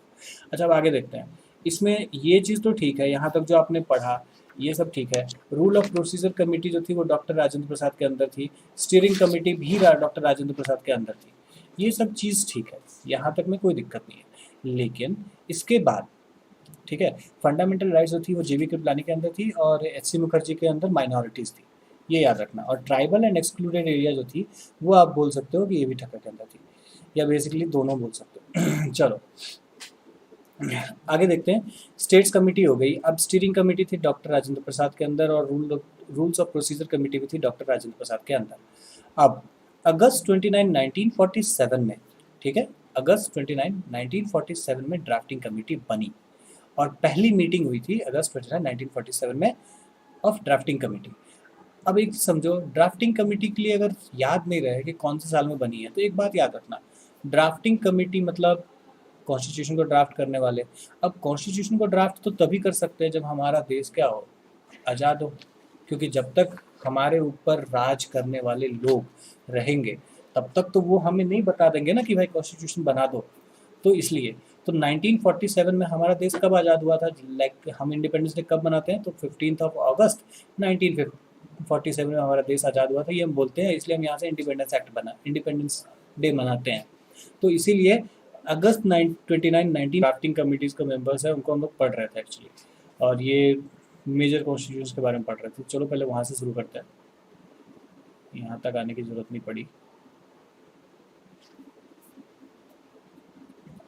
अच्छा, अब आगे देखते हैं। इसमें ये चीज़ तो ठीक है, यहाँ तक जो आपने पढ़ा ये सब ठीक है। रूल ऑफ प्रोसीजर कमेटी जो थी वो डॉक्टर राजेंद्र प्रसाद के अंदर थी। स्टीयरिंग कमेटी भी डॉक्टर राजेंद्र प्रसाद के अंदर थी। ये सब चीज़ ठीक है, यहाँ तक में कोई दिक्कत नहीं है। लेकिन इसके बाद, ठीक है, फंडामेंटल राइट्स जो थी वो JB कृपलानी के अंदर थी और HC मुखर्जी के अंदर माइनॉरिटीज़ थी, ये याद रखना। और ट्राइबल एंड एक्सक्लूडेड एरिया जो थी वो आप बोल सकते हो कि AV ठक्कर के अंदर थी, या बेसिकली दोनों बोल सकते हो। चलो आगे देखते हैं। स्टेट्स कमेटी हो गई। अब स्टीयरिंग कमेटी थी डॉक्टर राजेंद्र प्रसाद के अंदर और रूल्स ऑफ प्रोसीजर कमेटी भी थी डॉक्टर राजेंद्र प्रसाद के अंदर। अब अगस्त 29, 1947 में, ठीक है, अगस्त 29, 1947 में ड्राफ्टिंग कमेटी बनी और पहली मीटिंग हुई थी अगस्त 29, 1947 में ऑफ ड्राफ्टिंग कमेटी। अब एक समझो, ड्राफ्टिंग कमेटी के लिए अगर याद नहीं रहे कि कौन से साल में बनी है, तो एक बात याद रखना, ड्राफ्टिंग कमेटी मतलब कॉन्स्टिट्यूशन को ड्राफ्ट करने वाले। अब कॉन्स्टिट्यूशन को ड्राफ्ट तो तभी कर सकते हैं जब हमारा देश क्या हो, आज़ाद हो, क्योंकि जब तक हमारे ऊपर राज करने वाले लोग रहेंगे तब तक तो वो हमें नहीं बता देंगे ना कि भाई कॉन्स्टिट्यूशन बना दो। तो इसलिए तो 1947 में हमारा देश कब आज़ाद हुआ था, लाइक हम इंडिपेंडेंस डे कब मनाते हैं, तो 15 अगस्त 1947 में हमारा देश आज़ाद हुआ था, ये हम बोलते हैं, इसलिए हम यहाँ से इंडिपेंडेंस डे मनाते हैं। तो इसीलिए अगस्त 29, 19 ड्राफ्टिंग कमिटीज़ का मेंबर्स है, उनको हम लोग पढ़ रहे थे एक्चुअली, और ये मेजर कॉन्स्टिट्यूशन के बारे में पढ़ रहे थे। चलो पहले वहाँ से शुरू करते हैं, यहाँ तक आने की ज़रूरत नहीं पड़ी।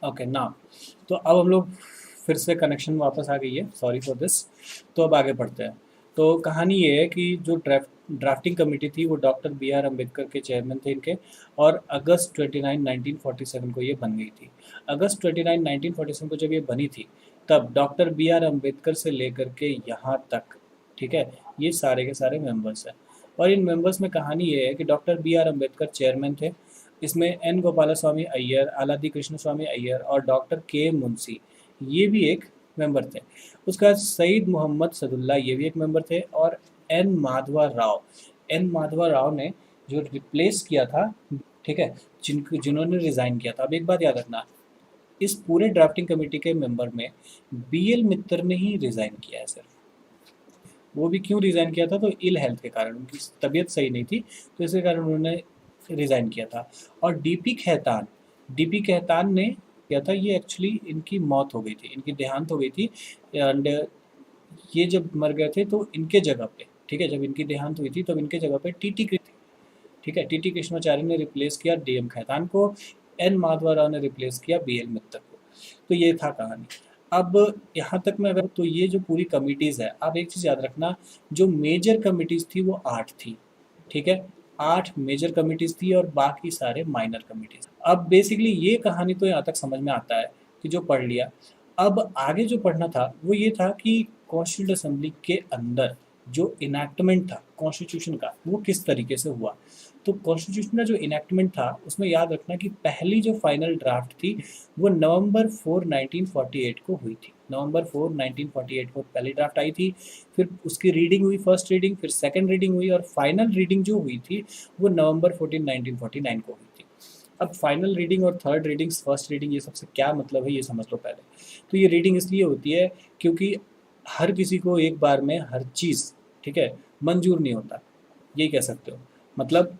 ओके ना, तो अब हम लोग फिर से कनेक्शन वापस आ गई है, सॉरी फॉर दिस। तो अब आगे बढ़ते हैं। तो कहानी ये है कि जो ड्राफ्टिंग कमेटी थी वो डॉक्टर B.R. अम्बेडकर के चेयरमैन थे इनके, और अगस्त 29, 1947 को ये बन गई थी। अगस्त 29, 1947 को जब ये बनी थी तब डॉक्टर B.R. अम्बेडकर से लेकर के यहाँ तक, ठीक है, ये सारे के सारे मेंबर्स हैं। और इन मेंबर्स में कहानी ये है कि डॉक्टर B.R. अम्बेडकर चेयरमैन थे, इसमें N. गोपाला स्वामी अय्यर, आलादी कृष्ण स्वामी अय्यर और डॉक्टर K. मुंशी, ये भी एक मेंबर थे। उसके बाद सईद मोहम्मद सदुल्ला, ये भी एक मेंबर थे, और एन माधवा राव। एन माधवा राव ने जो रिप्लेस किया था, ठीक है, जिन्होंने रिज़ाइन किया था। अब एक बात याद रखना, इस पूरे ड्राफ्टिंग कमेटी के मेंबर में बीएल मित्तर ने ही रिज़ाइन किया है सिर्फ। वो भी क्यों रिज़ाइन किया था, तो इल हेल्थ के कारण, उनकी तबीयत सही नहीं थी, तो इसके कारण उन्होंने रिज़ाइन किया था। और डीपी खेतान ने किया था, ये एक्चुअली इनकी मौत हो गई थी, इनकी देहांत हो गई थी। एंड ये जब मर गए थे तो इनके जगह पे, ठीक है, जब इनकी देहांत हुई थी तब इनके जगह पे ठीक है, टीटी कृष्णाचार्य ने रिप्लेस किया डीएम खेतान को, एन माधवा राव ने रिप्लेस किया बीएल मित्तर को। तो ये था कहानी। अब यहाँ तक मैं अगर, तो ये जो पूरी कमिटीज़ है, आप एक चीज़ याद रखना, जो मेजर कमिटीज़ थी वो 8 थी, ठीक है, 8 मेजर कमिटीज़ थी और बाकी सारे माइनर कमिटीज़। अब बेसिकली ये कहानी तो यहाँ तक समझ में आता है कि जो पढ़ लिया। अब आगे जो पढ़ना था वो ये था कि कॉन्स्टिट्यूंट असेंबली के अंदर जो इनैक्टमेंट था कॉन्स्टिट्यूशन का, वो किस तरीके से हुआ। तो कॉन्स्टिट्यूशन का जो इनैक्टमेंट था उसमें याद रखना कि पहली जो फाइनल ड्राफ्ट थी वो नवंबर 4 1948 को हुई थी। नवंबर 4 1948 को पहली ड्राफ्ट आई थी, फिर उसकी रीडिंग हुई, फर्स्ट रीडिंग, फिर सेकंड रीडिंग हुई, और फाइनल रीडिंग जो हुई थी वो नवंबर 14 1949 को हुई थी। अब फाइनल रीडिंग और थर्ड रीडिंग, फर्स्ट रीडिंग, ये सबसे क्या मतलब है ये समझ लो पहले। तो ये रीडिंग इसलिए होती है क्योंकि हर किसी को एक बार में हर चीज़, ठीक है, मंजूर नहीं होता, ये कह सकते हो। मतलब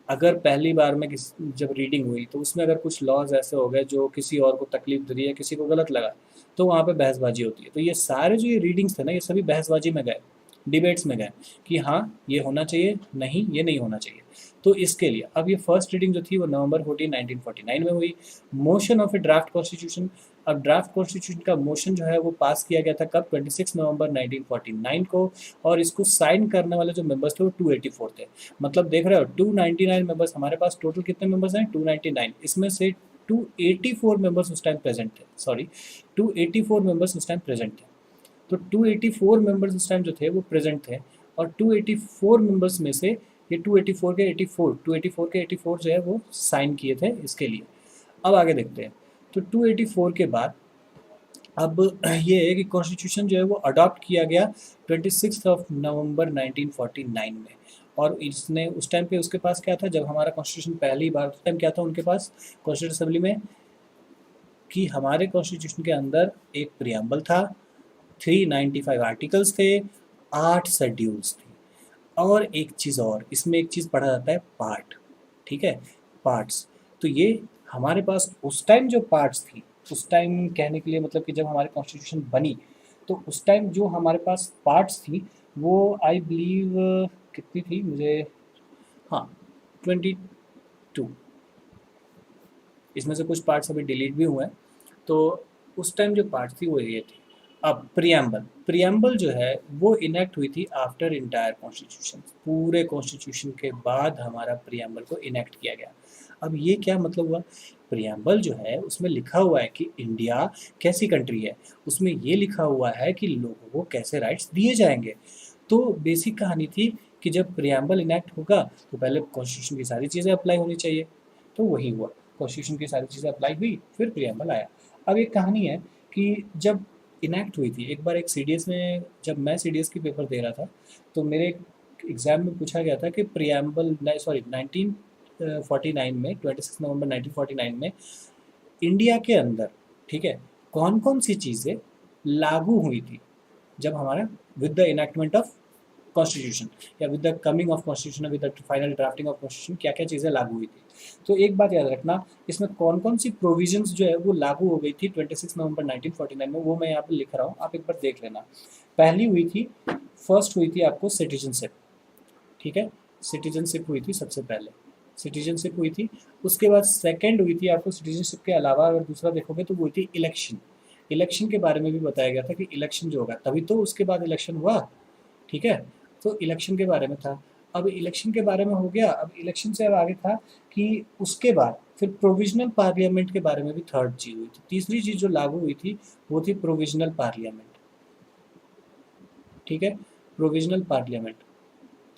अगर पहली बार में जब रीडिंग हुई तो उसमें अगर कुछ लॉज ऐसे हो गए जो किसी और को तकलीफ दे रही है, किसी को गलत लगा, तो वहाँ पे बहसबाजी होती है। तो ये सारे जो ये रीडिंग्स थे ना, ये सभी बहसबाजी में गए, डिबेट्स में गए कि हाँ ये होना चाहिए, नहीं ये नहीं होना चाहिए। तो इसके लिए अब ये फर्स्ट रीडिंग जो थी वो नवंबर 14 1949 में हुई। Motion of A draft constitution. अब ड्राफ्ट कॉन्स्टिट्यूशन का मोशन जो है वो पास किया गया था कब, 26 नवंबर 1949 को, और इसको साइन करने वाले जो मेंबर्स थे वो 284 थे। मतलब देख रहे हो 299 मेंबर्स, हमारे पास टोटल कितने मेंबर्स हैं, 299, इसमें से 284 मेंबर्स उस टाइम प्रेजेंट थे, सॉरी 284 मेंबर्स उस टाइम प्रेजेंट थे। तो 284 मेंबर्स उस टाइम जो थे वो प्रेजेंट थे, और 284 मेंबर्स में से ये 284 के 84 जो है वो साइन किए थे इसके लिए। अब आगे देखते हैं। तो 284 के बाद अब ये है कि कॉन्स्टिट्यूशन जो है वो अडॉप्ट किया गया 26 ऑफ नवंबर 1949 में। और इसने उस टाइम पे उसके पास क्या था, जब हमारा कॉन्स्टिट्यूशन पहली बार, उस टाइम क्या था उनके पास कॉन्स्टिट्यूशन असेंबली में, कि हमारे कॉन्स्टिट्यूशन के अंदर एक प्रियम्बल था, 395 आर्टिकल्स थे, 8 शेड्यूल्स थे, और एक चीज़ और, इसमें एक चीज़ पढ़ा जाता है पार्ट, ठीक है, पार्ट्स। तो ये हमारे पास उस टाइम जो पार्ट्स थी, उस टाइम कहने के लिए मतलब कि जब हमारी कॉन्स्टिट्यूशन बनी तो उस टाइम जो हमारे पास पार्ट्स थी वो आई बिलीव कितनी थी मुझे, हाँ 22, इसमें से कुछ पार्ट्स अभी डिलीट भी हुए हैं। तो उस टाइम जो पार्ट्स थी वो ये थी। अब प्रियम्बल जो है वो इनेक्ट हुई थी आफ्टर इंटायर कॉन्स्टिट्यूशन, पूरे कॉन्स्टिट्यूशन के बाद हमारा प्रियम्बल को इनेक्ट किया गया। अब ये क्या मतलब हुआ, प्रियम्बल जो है उसमें लिखा हुआ है कि इंडिया कैसी कंट्री है, उसमें ये लिखा हुआ है कि लोगों को कैसे राइट्स दिए जाएंगे। तो बेसिक कहानी थी कि जब प्रियम्बल इनेक्ट होगा तो पहले कॉन्स्टिट्यूशन की सारी चीज़ें अप्लाई होनी चाहिए, तो वही हुआ, कॉन्स्टिट्यूशन की सारी चीज़ें अप्लाई हुई, फिर प्रियम्बल आया। अब एक कहानी है कि जब इनेक्ट हुई थी, एक बार एक सीडीएस में, जब मैं सीडीएस की पेपर दे रहा था तो मेरे एग्ज़ाम में पूछा गया था कि प्रियम्बल, सॉरी 1949 में, 26 नवंबर 1949 में इंडिया के अंदर, ठीक है, कौन कौन सी चीज़ें लागू हुई थी जब हमारा with the enactment of constitution, या with the coming of constitution, with the final drafting of constitution, क्या क्या चीज़ें लागू हुई थी। तो एक बात याद रखना, इसमें कौन कौन सी प्रोविजंस जो है वो लागू हो गई थी 26 नवंबर 1949 में, वो मैं यहाँ पे लिख रहा हूँ, आप एक बार देख लेना। पहली हुई थी, फर्स्ट हुई थी आपको सिटीजनशिप, ठीक है, सिटीजनशिप हुई थी सबसे पहले, सिटीजनशिप हुई थी। उसके बाद सेकंड हुई थी आपको सिटीजनशिप के अलावा अगर दूसरा देखोगे तो वो हुई थी इलेक्शन। इलेक्शन के बारे में भी बताया गया था कि इलेक्शन जो होगा तभी तो उसके बाद इलेक्शन हुआ, ठीक है, तो इलेक्शन के बारे में था। अब इलेक्शन के बारे में हो गया, अब इलेक्शन से अब आगे था कि उसके बाद फिर प्रोविजनल पार्लियामेंट के बारे में भी थर्ड चीज़ हुई थी। तीसरी चीज़ जो लागू हुई थी वो थी प्रोविजनल पार्लियामेंट, ठीक है, प्रोविजनल पार्लियामेंट।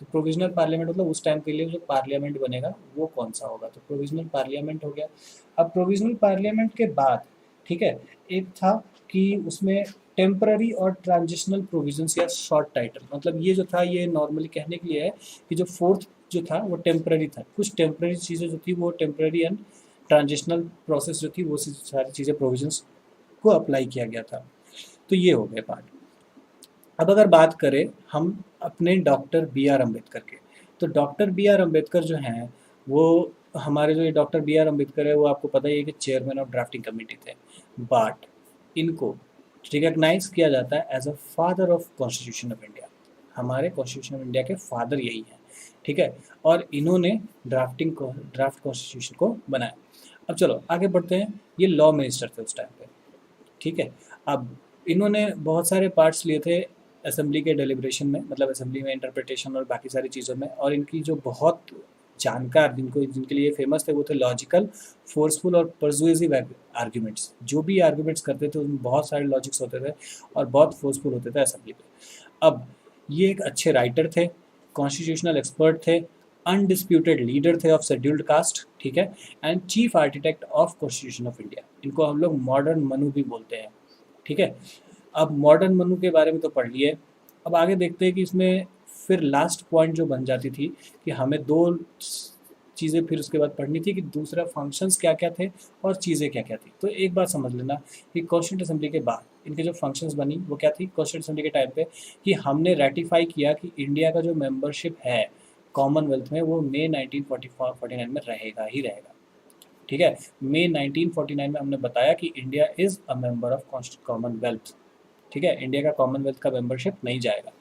तो प्रोविजनल पार्लियामेंट मतलब उस टाइम के लिए जो पार्लियामेंट बनेगा वो कौन सा होगा, तो प्रोविजनल पार्लियामेंट हो गया। अब प्रोविजनल पार्लियामेंट के बाद, ठीक है, एक था कि उसमें टेम्पररी और ट्रांजिशनल प्रोविजंस या शॉर्ट टाइटल, मतलब ये जो था ये नॉर्मली कहने के लिए है कि जो फोर्थ जो था वो टेम्पररी था, कुछ टेम्पररी चीज़ें जो थी वो टेम्पररी एंड ट्रांजिशनल प्रोसेस जो थी वो सारी चीज़ें प्रोविजंस को अप्लाई किया गया था। तो ये हो गए पार्ट। अब अगर बात करें हम अपने डॉक्टर बी आर अम्बेडकर के, तो डॉक्टर बी आर अम्बेडकर जो हैं वो हमारे जो ये डॉक्टर बी आर अम्बेडकर है वो आपको पता ही है कि चेयरमैन ऑफ ड्राफ्टिंग कमेटी थे, बट इनको रिकग्नाइज किया जाता है as a father of constitution of India. हमारे कॉन्स्टिट्यूशन ऑफ इंडिया के फादर यही हैं, ठीक है। और इन्होंने ड्राफ्ट कॉन्स्टिट्यूशन को बनाया। अब चलो आगे बढ़ते हैं। ये लॉ मिनिस्टर थे उस टाइम पे, ठीक है। अब इन्होंने बहुत सारे पार्ट्स लिए थे असेंबली के डेलिब्रेशन में, मतलब असेंबली में इंटरप्रिटेशन और बाकी सारी चीज़ों में, और इनकी जो बहुत जानकार जिनके लिए फेमस थे वो थे लॉजिकल, फोर्सफुल और परसुएसिव आर्ग्यूमेंट्स। जो भी आर्ग्यूमेंट्स करते थे उनमें बहुत सारे लॉजिक्स होते थे और बहुत फोर्सफुल होते थे असेंबली पे। अब ये एक अच्छे राइटर थे, कॉन्स्टिट्यूशनल एक्सपर्ट थे, अनडिस्प्यूटेड लीडर थे ऑफ शेड्यूल्ड कास्ट, ठीक है, and chief architect of constitution of India. इनको हम लोग मॉडर्न मनु भी बोलते हैं, ठीक है। अब मॉडर्न मनु के बारे में तो पढ़ लिए, अब आगे देखते हैं कि इसमें फिर लास्ट पॉइंट जो बन जाती थी कि हमें दो चीज़ें फिर उसके बाद पढ़नी थी कि दूसरा फंक्शंस क्या क्या थे और चीज़ें क्या क्या थी। तो एक बात समझ लेना कि कॉन्स्टिट्यूंट असेंबली के बाद इनके जो फंक्शंस बनी वो क्या थी कॉन्स्टिट्यूंट असेंबली के टाइम पे, कि हमने रेटिफाई किया कि इंडिया का जो मेंबरशिप है कॉमनवेल्थ में वो मई 1949 में रहेगा ही रहेगा, ठीक है। मई 1949 में हमने बताया कि India is a member of Commonwealth, ठीक है। इंडिया का कॉमनवेल्थ का मेंबरशिप नहीं जाएगा।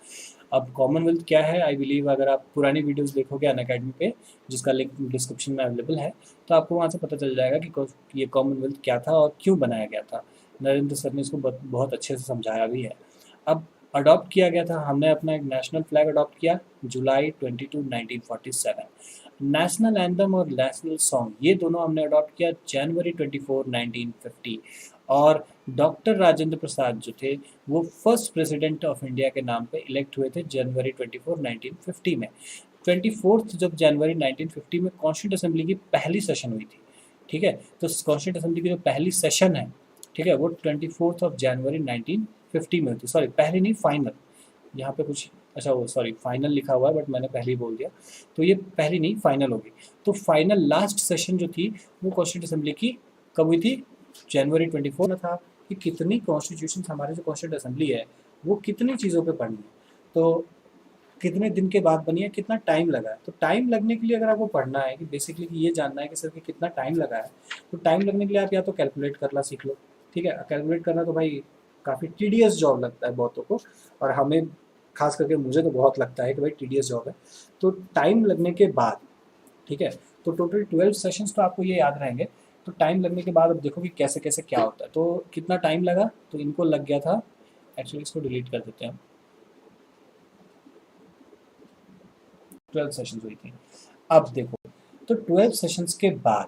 अब कॉमनवेल्थ क्या है, आई बिलीव अगर आप पुरानी वीडियोस देखोगे अनअकैडमी पे, जिसका लिंक डिस्क्रिप्शन में अवेलेबल है, तो आपको वहाँ से पता चल जाएगा कि ये कॉमनवेल्थ क्या था और क्यों बनाया गया था। नरेंद्र सर ने इसको बहुत अच्छे से समझाया भी है। अब अडॉप्ट किया गया था, हमने अपना एक नेशनल फ्लैग अडॉप्ट किया जुलाई 22 1947। नेशनल एंथम और नेशनल सॉन्ग ये दोनों हमने अडॉप्ट किया जनवरी 24 1950। और डॉक्टर राजेंद्र प्रसाद जो थे वो फर्स्ट प्रेसिडेंट ऑफ इंडिया के नाम पे इलेक्ट हुए थे जनवरी 24 1950 में। 24 जब जनवरी 1950 में कॉन्स्टिट्यूंट असेंबली की पहली सेशन हुई थी, ठीक है। तो कॉन्स्टिट्यूंट असेंबली की जो पहली सेशन है, ठीक है, वो 24 ऑफ जनवरी 1950 में हुई थी। सॉरी पहली नहीं, फाइनल, यहाँ पे कुछ अच्छा वो सॉरी फाइनल लिखा हुआ है बट मैंने पहले ही बोल दिया, तो ये पहली नहीं फाइनल होगी। तो फाइनल लास्ट सेशन जो थी वो कॉन्स्टिट्यूंट असेंबली की कब हुई थी, जनवरी 24 में था। कि कितनी कॉन्स्टिट्यूशन हमारे जो कॉन्स्टिट्यूंट असेंबली है वो कितनी चीज़ों पे पढ़नी है, तो कितने दिन के बाद बनी है, कितना टाइम लगा है। तो टाइम लगने के लिए अगर आपको पढ़ना है कि बेसिकली ये जानना है कि सर कि कितना टाइम लगा है, तो टाइम लगने के लिए आप या तो कैलकुलेट करना सीख लो, ठीक है। कैलकुलेट करना तो भाई काफ़ी टीडियस जॉब लगता है बहुतों को, और हमें खास करके मुझे तो बहुत लगता है कि भाई टीडियस जॉब है। तो टाइम लगने के बाद, ठीक है, तो टोटल 12 सेशंस तो आपको ये याद रहेंगे। तो टाइम लगने के बाद अब देखो कि कैसे कैसे क्या होता है। तो कितना टाइम लगा, तो इनको लग गया था, एक्चुअली इसको डिलीट कर देते हैं, 12 सेशंस हुई थी। अब देखो, तो 12 सेशंस के बाद,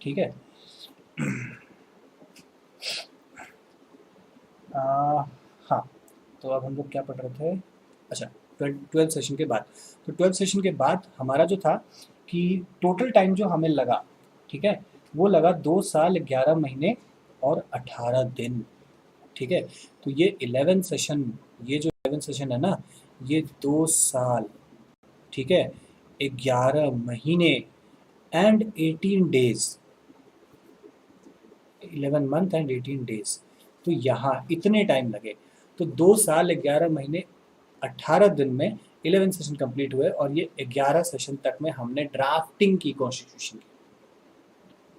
ठीक है, हाँ, तो अब हम लोग क्या पढ़ रहे थे, अच्छा 12 सेशन के बाद। तो 12 सेशन के बाद हमारा जो था कि टोटल टाइम जो हमें लगा, ठीक है, वो लगा 2 साल 11 महीने और 18 दिन, ठीक है। तो ये 11 सेशन, ये जो 11 सेशन है ना, ये 2 साल, ठीक है, 11 महीने and 18 days, 11 month and 18 days. तो यहाँ इतने टाइम लगे। तो 2 साल 11 महीने 18 दिन में 11 सेशन कंप्लीट हुए, और ये 11 सेशन तक में हमने ड्राफ्टिंग की कॉन्स्टिट्यूशन की,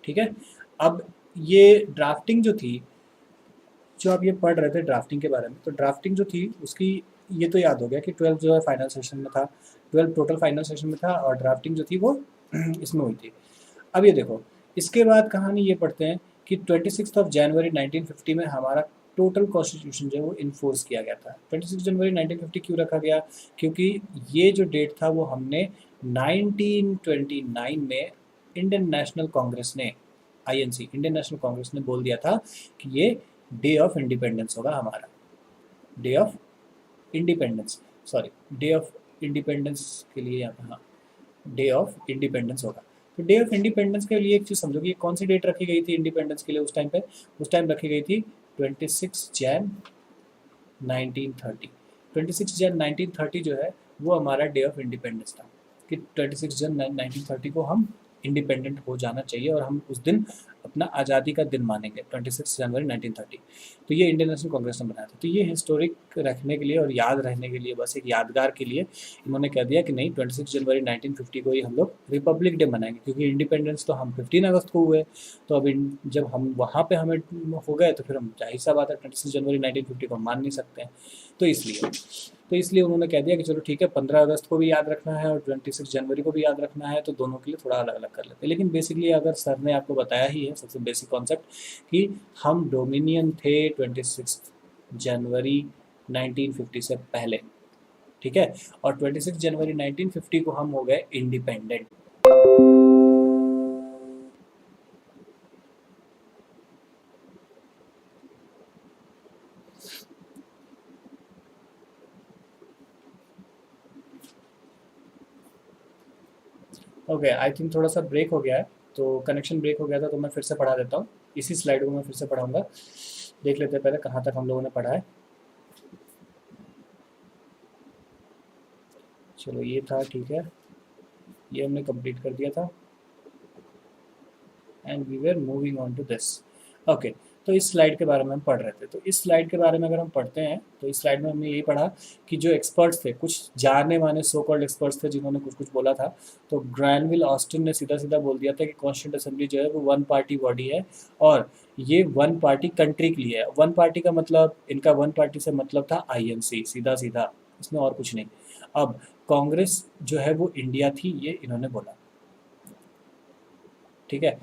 ठीक है। अब ये ड्राफ्टिंग जो थी, जो आप ये पढ़ रहे थे ड्राफ्टिंग के बारे में, तो ड्राफ्टिंग जो थी उसकी ये तो याद हो गया कि 12 जो है फाइनल सेशन में था, 12 टोटल फाइनल सेशन में था, और ड्राफ्टिंग जो थी वो इसमें हुई थी। अब ये देखो, इसके बाद कहानी ये पढ़ते हैं कि 26 ऑफ जनवरी 1950 में हमारा टोटल कॉन्स्टिट्यूशन जो है वो इन्फोर्स किया गया था। 26 जनवरी 1950 क्यों रखा गया, क्योंकि ये जो डेट था वो हमने 1929 में इंडियन नेशनल कांग्रेस ने, आईएनसी, इंडियन नेशनल कांग्रेस ने बोल दिया था कि ये डे ऑफ इंडिपेंडेंस होगा हमारा, day of independence, sorry day of independence के लिए यहाँ पे, हाँ, डे ऑफ इंडिपेंडेंस होगा। तो डे ऑफ इंडिपेंडेंस के लिए एक चीज़ समझो कि कौन सी डेट रखी गई थी इंडिपेंडेंस के लिए उस टाइम पे, उस टाइम रखी गई थी 26 जैन 1930। 26 जन 1930 जो है वो हमारा डे ऑफ इंडिपेंडेंस था कि 26 जन 1930 को हम इंडिपेंडेंट हो जाना चाहिए और हम उस दिन अपना आज़ादी का दिन मानेंगे 26 जनवरी 1930। तो ये इंडियन नेशनल कांग्रेस ने बनाया था। तो ये हिस्टोरिक रखने के लिए और याद रहने के लिए, बस एक यादगार के लिए इन्होंने कह दिया कि नहीं 26 जनवरी 1950 को ही हम लोग रिपब्लिक डे मनाएंगे, क्योंकि इंडिपेंडेंस तो हम 15 अगस्त को हुए। तो अब जब हम वहाँ पे हमें हो गए तो फिर हम जाहिर सा बात है 26 जनवरी 1950 को हम मान नहीं सकते हैं। तो इसलिए उन्होंने कह दिया कि चलो ठीक है 15 अगस्त को भी याद रखना है और 26 जनवरी को भी याद रखना है, तो दोनों के लिए थोड़ा अलग अलग कर लेते हैं। लेकिन बेसिकली अगर सर ने आपको बताया ही है सबसे बेसिक कॉन्सेप्ट कि हम डोमिनियन थे 26 जनवरी 1950 से पहले, ठीक है, और 26 जनवरी 1950 को हम हो गए इंडिपेंडेंट। ओके, आई थिंक थोड़ा सा ब्रेक हो गया है, तो कनेक्शन ब्रेक हो गया था, तो मैं फिर से पढ़ा देता हूँ। इसी स्लाइड को मैं फिर से पढ़ाऊंगा। देख लेते हैं पहले कहाँ तक हम लोगों ने पढ़ा है। चलो ये था, ठीक है, ये हमने कंप्लीट कर दिया था and we were moving on to this. Okay, तो इस स्लाइड के बारे में हम पढ़ रहे थे। तो इस स्लाइड के बारे में अगर हम पढ़ते हैं तो इस स्लाइड में हमने यही पढ़ा कि जो एक्सपर्ट्स थे, कुछ जाने माने सो कॉल्ड एक्सपर्ट्स थे जिन्होंने कुछ कुछ बोला था। तो ग्रैनविल ऑस्टिन ने सीधा सीधा बोल दिया था कि कॉन्स्टिट्यूंट असेंबली जो है वो वन पार्टी बॉडी है और ये वन पार्टी कंट्री के लिए है। वन पार्टी का मतलब, इनका वन पार्टी से मतलब था आईएनसी, सीधा सीधा, इसमें और कुछ नहीं। अब कांग्रेस जो है वो इंडिया थी, ये इन्होंने बोला, ठीक है।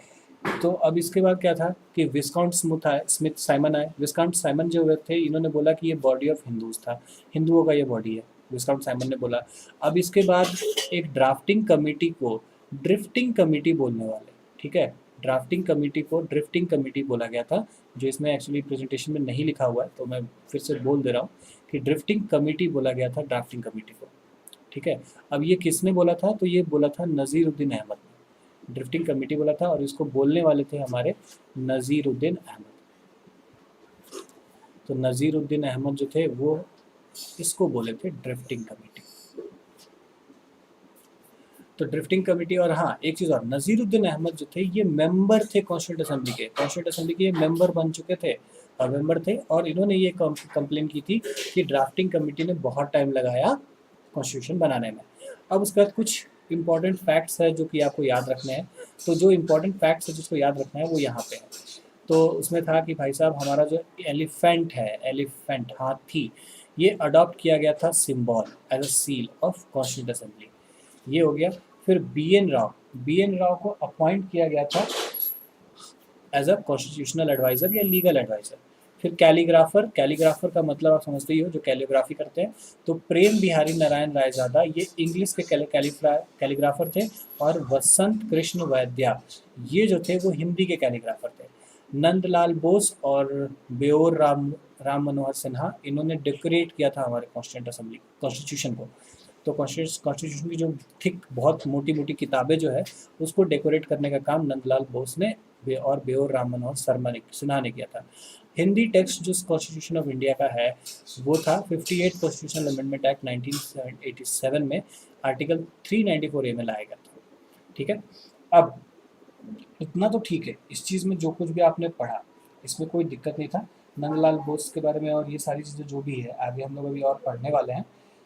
तो अब इसके बाद क्या था कि विस्काउंट स्मिथ साइमन आए। विस्काउंट साइमन जो हुए थे, इन्होंने बोला कि ये बॉडी ऑफ हिंदूज था, हिंदुओं का ये बॉडी है, विस्काउंट साइमन ने बोला। अब इसके बाद एक ड्राफ्टिंग कमेटी को ड्रिफ्टिंग कमेटी बोलने वाले, ठीक है, ड्राफ्टिंग कमेटी को ड्रिफ्टिंग कमेटी बोला गया था, जो इसमें एक्चुअली प्रेजेंटेशन में नहीं लिखा हुआ है, तो मैं फिर से बोल दे रहा हूँ कि ड्रिफ्टिंग कमेटी बोला गया था ड्राफ्टिंग कमेटी को, ठीक है। अब ये किसने बोला था, तो ये बोला था नज़ीरुद्दीन अहमद ने, ड्रिफ्टिंग कमेटी बोला था, और इसको बोलने वाले थे हमारे नज़ीरुद्दीन अहमद। तो नज़ीरुद्दीन अहमद जो थे वो इसको बोले थे ड्रिफ्टिंग कमेटी। तो ड्रिफ्टिंग कमेटी, और हाँ एक चीज़ और, नज़ीरुद्दीन अहमद जो थे ये मेंबर थे कॉन्स्टिट्यूंट असेंबली के, कॉन्स्टिट्यूंट असेंबली के ये मेंबर बन चुके थे और मेंबर थे, और इन्होंने ये कंप्लेन की थी कि ड्राफ्टिंग कमेटी ने बहुत टाइम लगाया कॉन्स्टिट्यूशन बनाने में। अब उसके बाद कुछ इंपॉर्टेंट फैक्ट्स है जो कि आपको याद रखने हैं। तो जो इंपॉर्टेंट फैक्ट्स है जिसको याद रखना है वो यहाँ पे है। तो उसमें था कि भाई साहब हमारा जो एलिफेंट है, एलिफेंट हाथी, ये अडॉप्ट किया गया था symbol as a seal of constituent assembly, ये हो गया। फिर बी एन राव को अपॉइंट किया गया था एज अ कॉन्स्टिट्यूशनल एडवाइज़र या लीगल एडवाइज़र। फिर कैलीग्राफर का मतलब आप समझते ही हो, जो कैलीग्राफी करते हैं। तो प्रेम बिहारी नारायण रायजादा ये इंग्लिश के कैलीग्राफर थे, और वसंत कृष्ण वैद्या ये जो थे वो हिंदी के कैलीग्राफर थे। नंदलाल बोस और बेओर राम मनोहर सिन्हा, इन्होंने डेकोरेट किया था हमारे कॉन्स्टिट्यूशन को। तो कॉन्स्टिट्यूशन की जो थिक बहुत मोटी मोटी किताबें जो है उसको डेकोरेट करने का काम नंदलाल बोस ने और बेओर राम मनोहर सिन्हा ने किया था। हिंदी टेक्स्ट जो कॉन्स्टिट्यूशन ऑफ इंडिया का है वो था 58 कॉन्स्टिट्यूशनल अमेंडमेंट एक्ट 1987 में आर्टिकल 394A में लाया गया था, ठीक है। अब इतना तो ठीक है, इस चीज़ में जो कुछ भी आपने पढ़ा इसमें कोई दिक्कत नहीं था। नंदलाल बोस के बारे में और ये सारी चीज़ें जो भी है आगे हम लोग अभी और पढ़ने वाले हैं,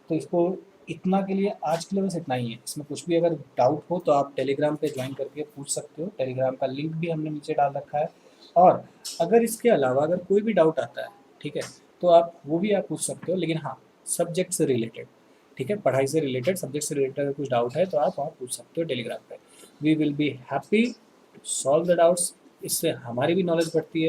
तो इसको इतना के लिए आज के लिए बस इतना ही है। इसमें कुछ भी अगर डाउट हो तो आप टेलीग्राम पे ज्वाइन करके पूछ सकते हो, टेलीग्राम का लिंक भी हमने नीचे डाल रखा है। और अगर इसके अलावा अगर कोई भी डाउट आता है, ठीक है, तो आप वो भी आप पूछ सकते हो, लेकिन हाँ सब्जेक्ट से रिलेटेड, ठीक है, पढ़ाई से रिलेटेड, सब्जेक्ट से रिलेटेड अगर कुछ डाउट है तो आप वहाँ पूछ सकते हो टेलीग्राम पे। We will be happy to solve the doubts, इससे हमारी भी नॉलेज बढ़ती है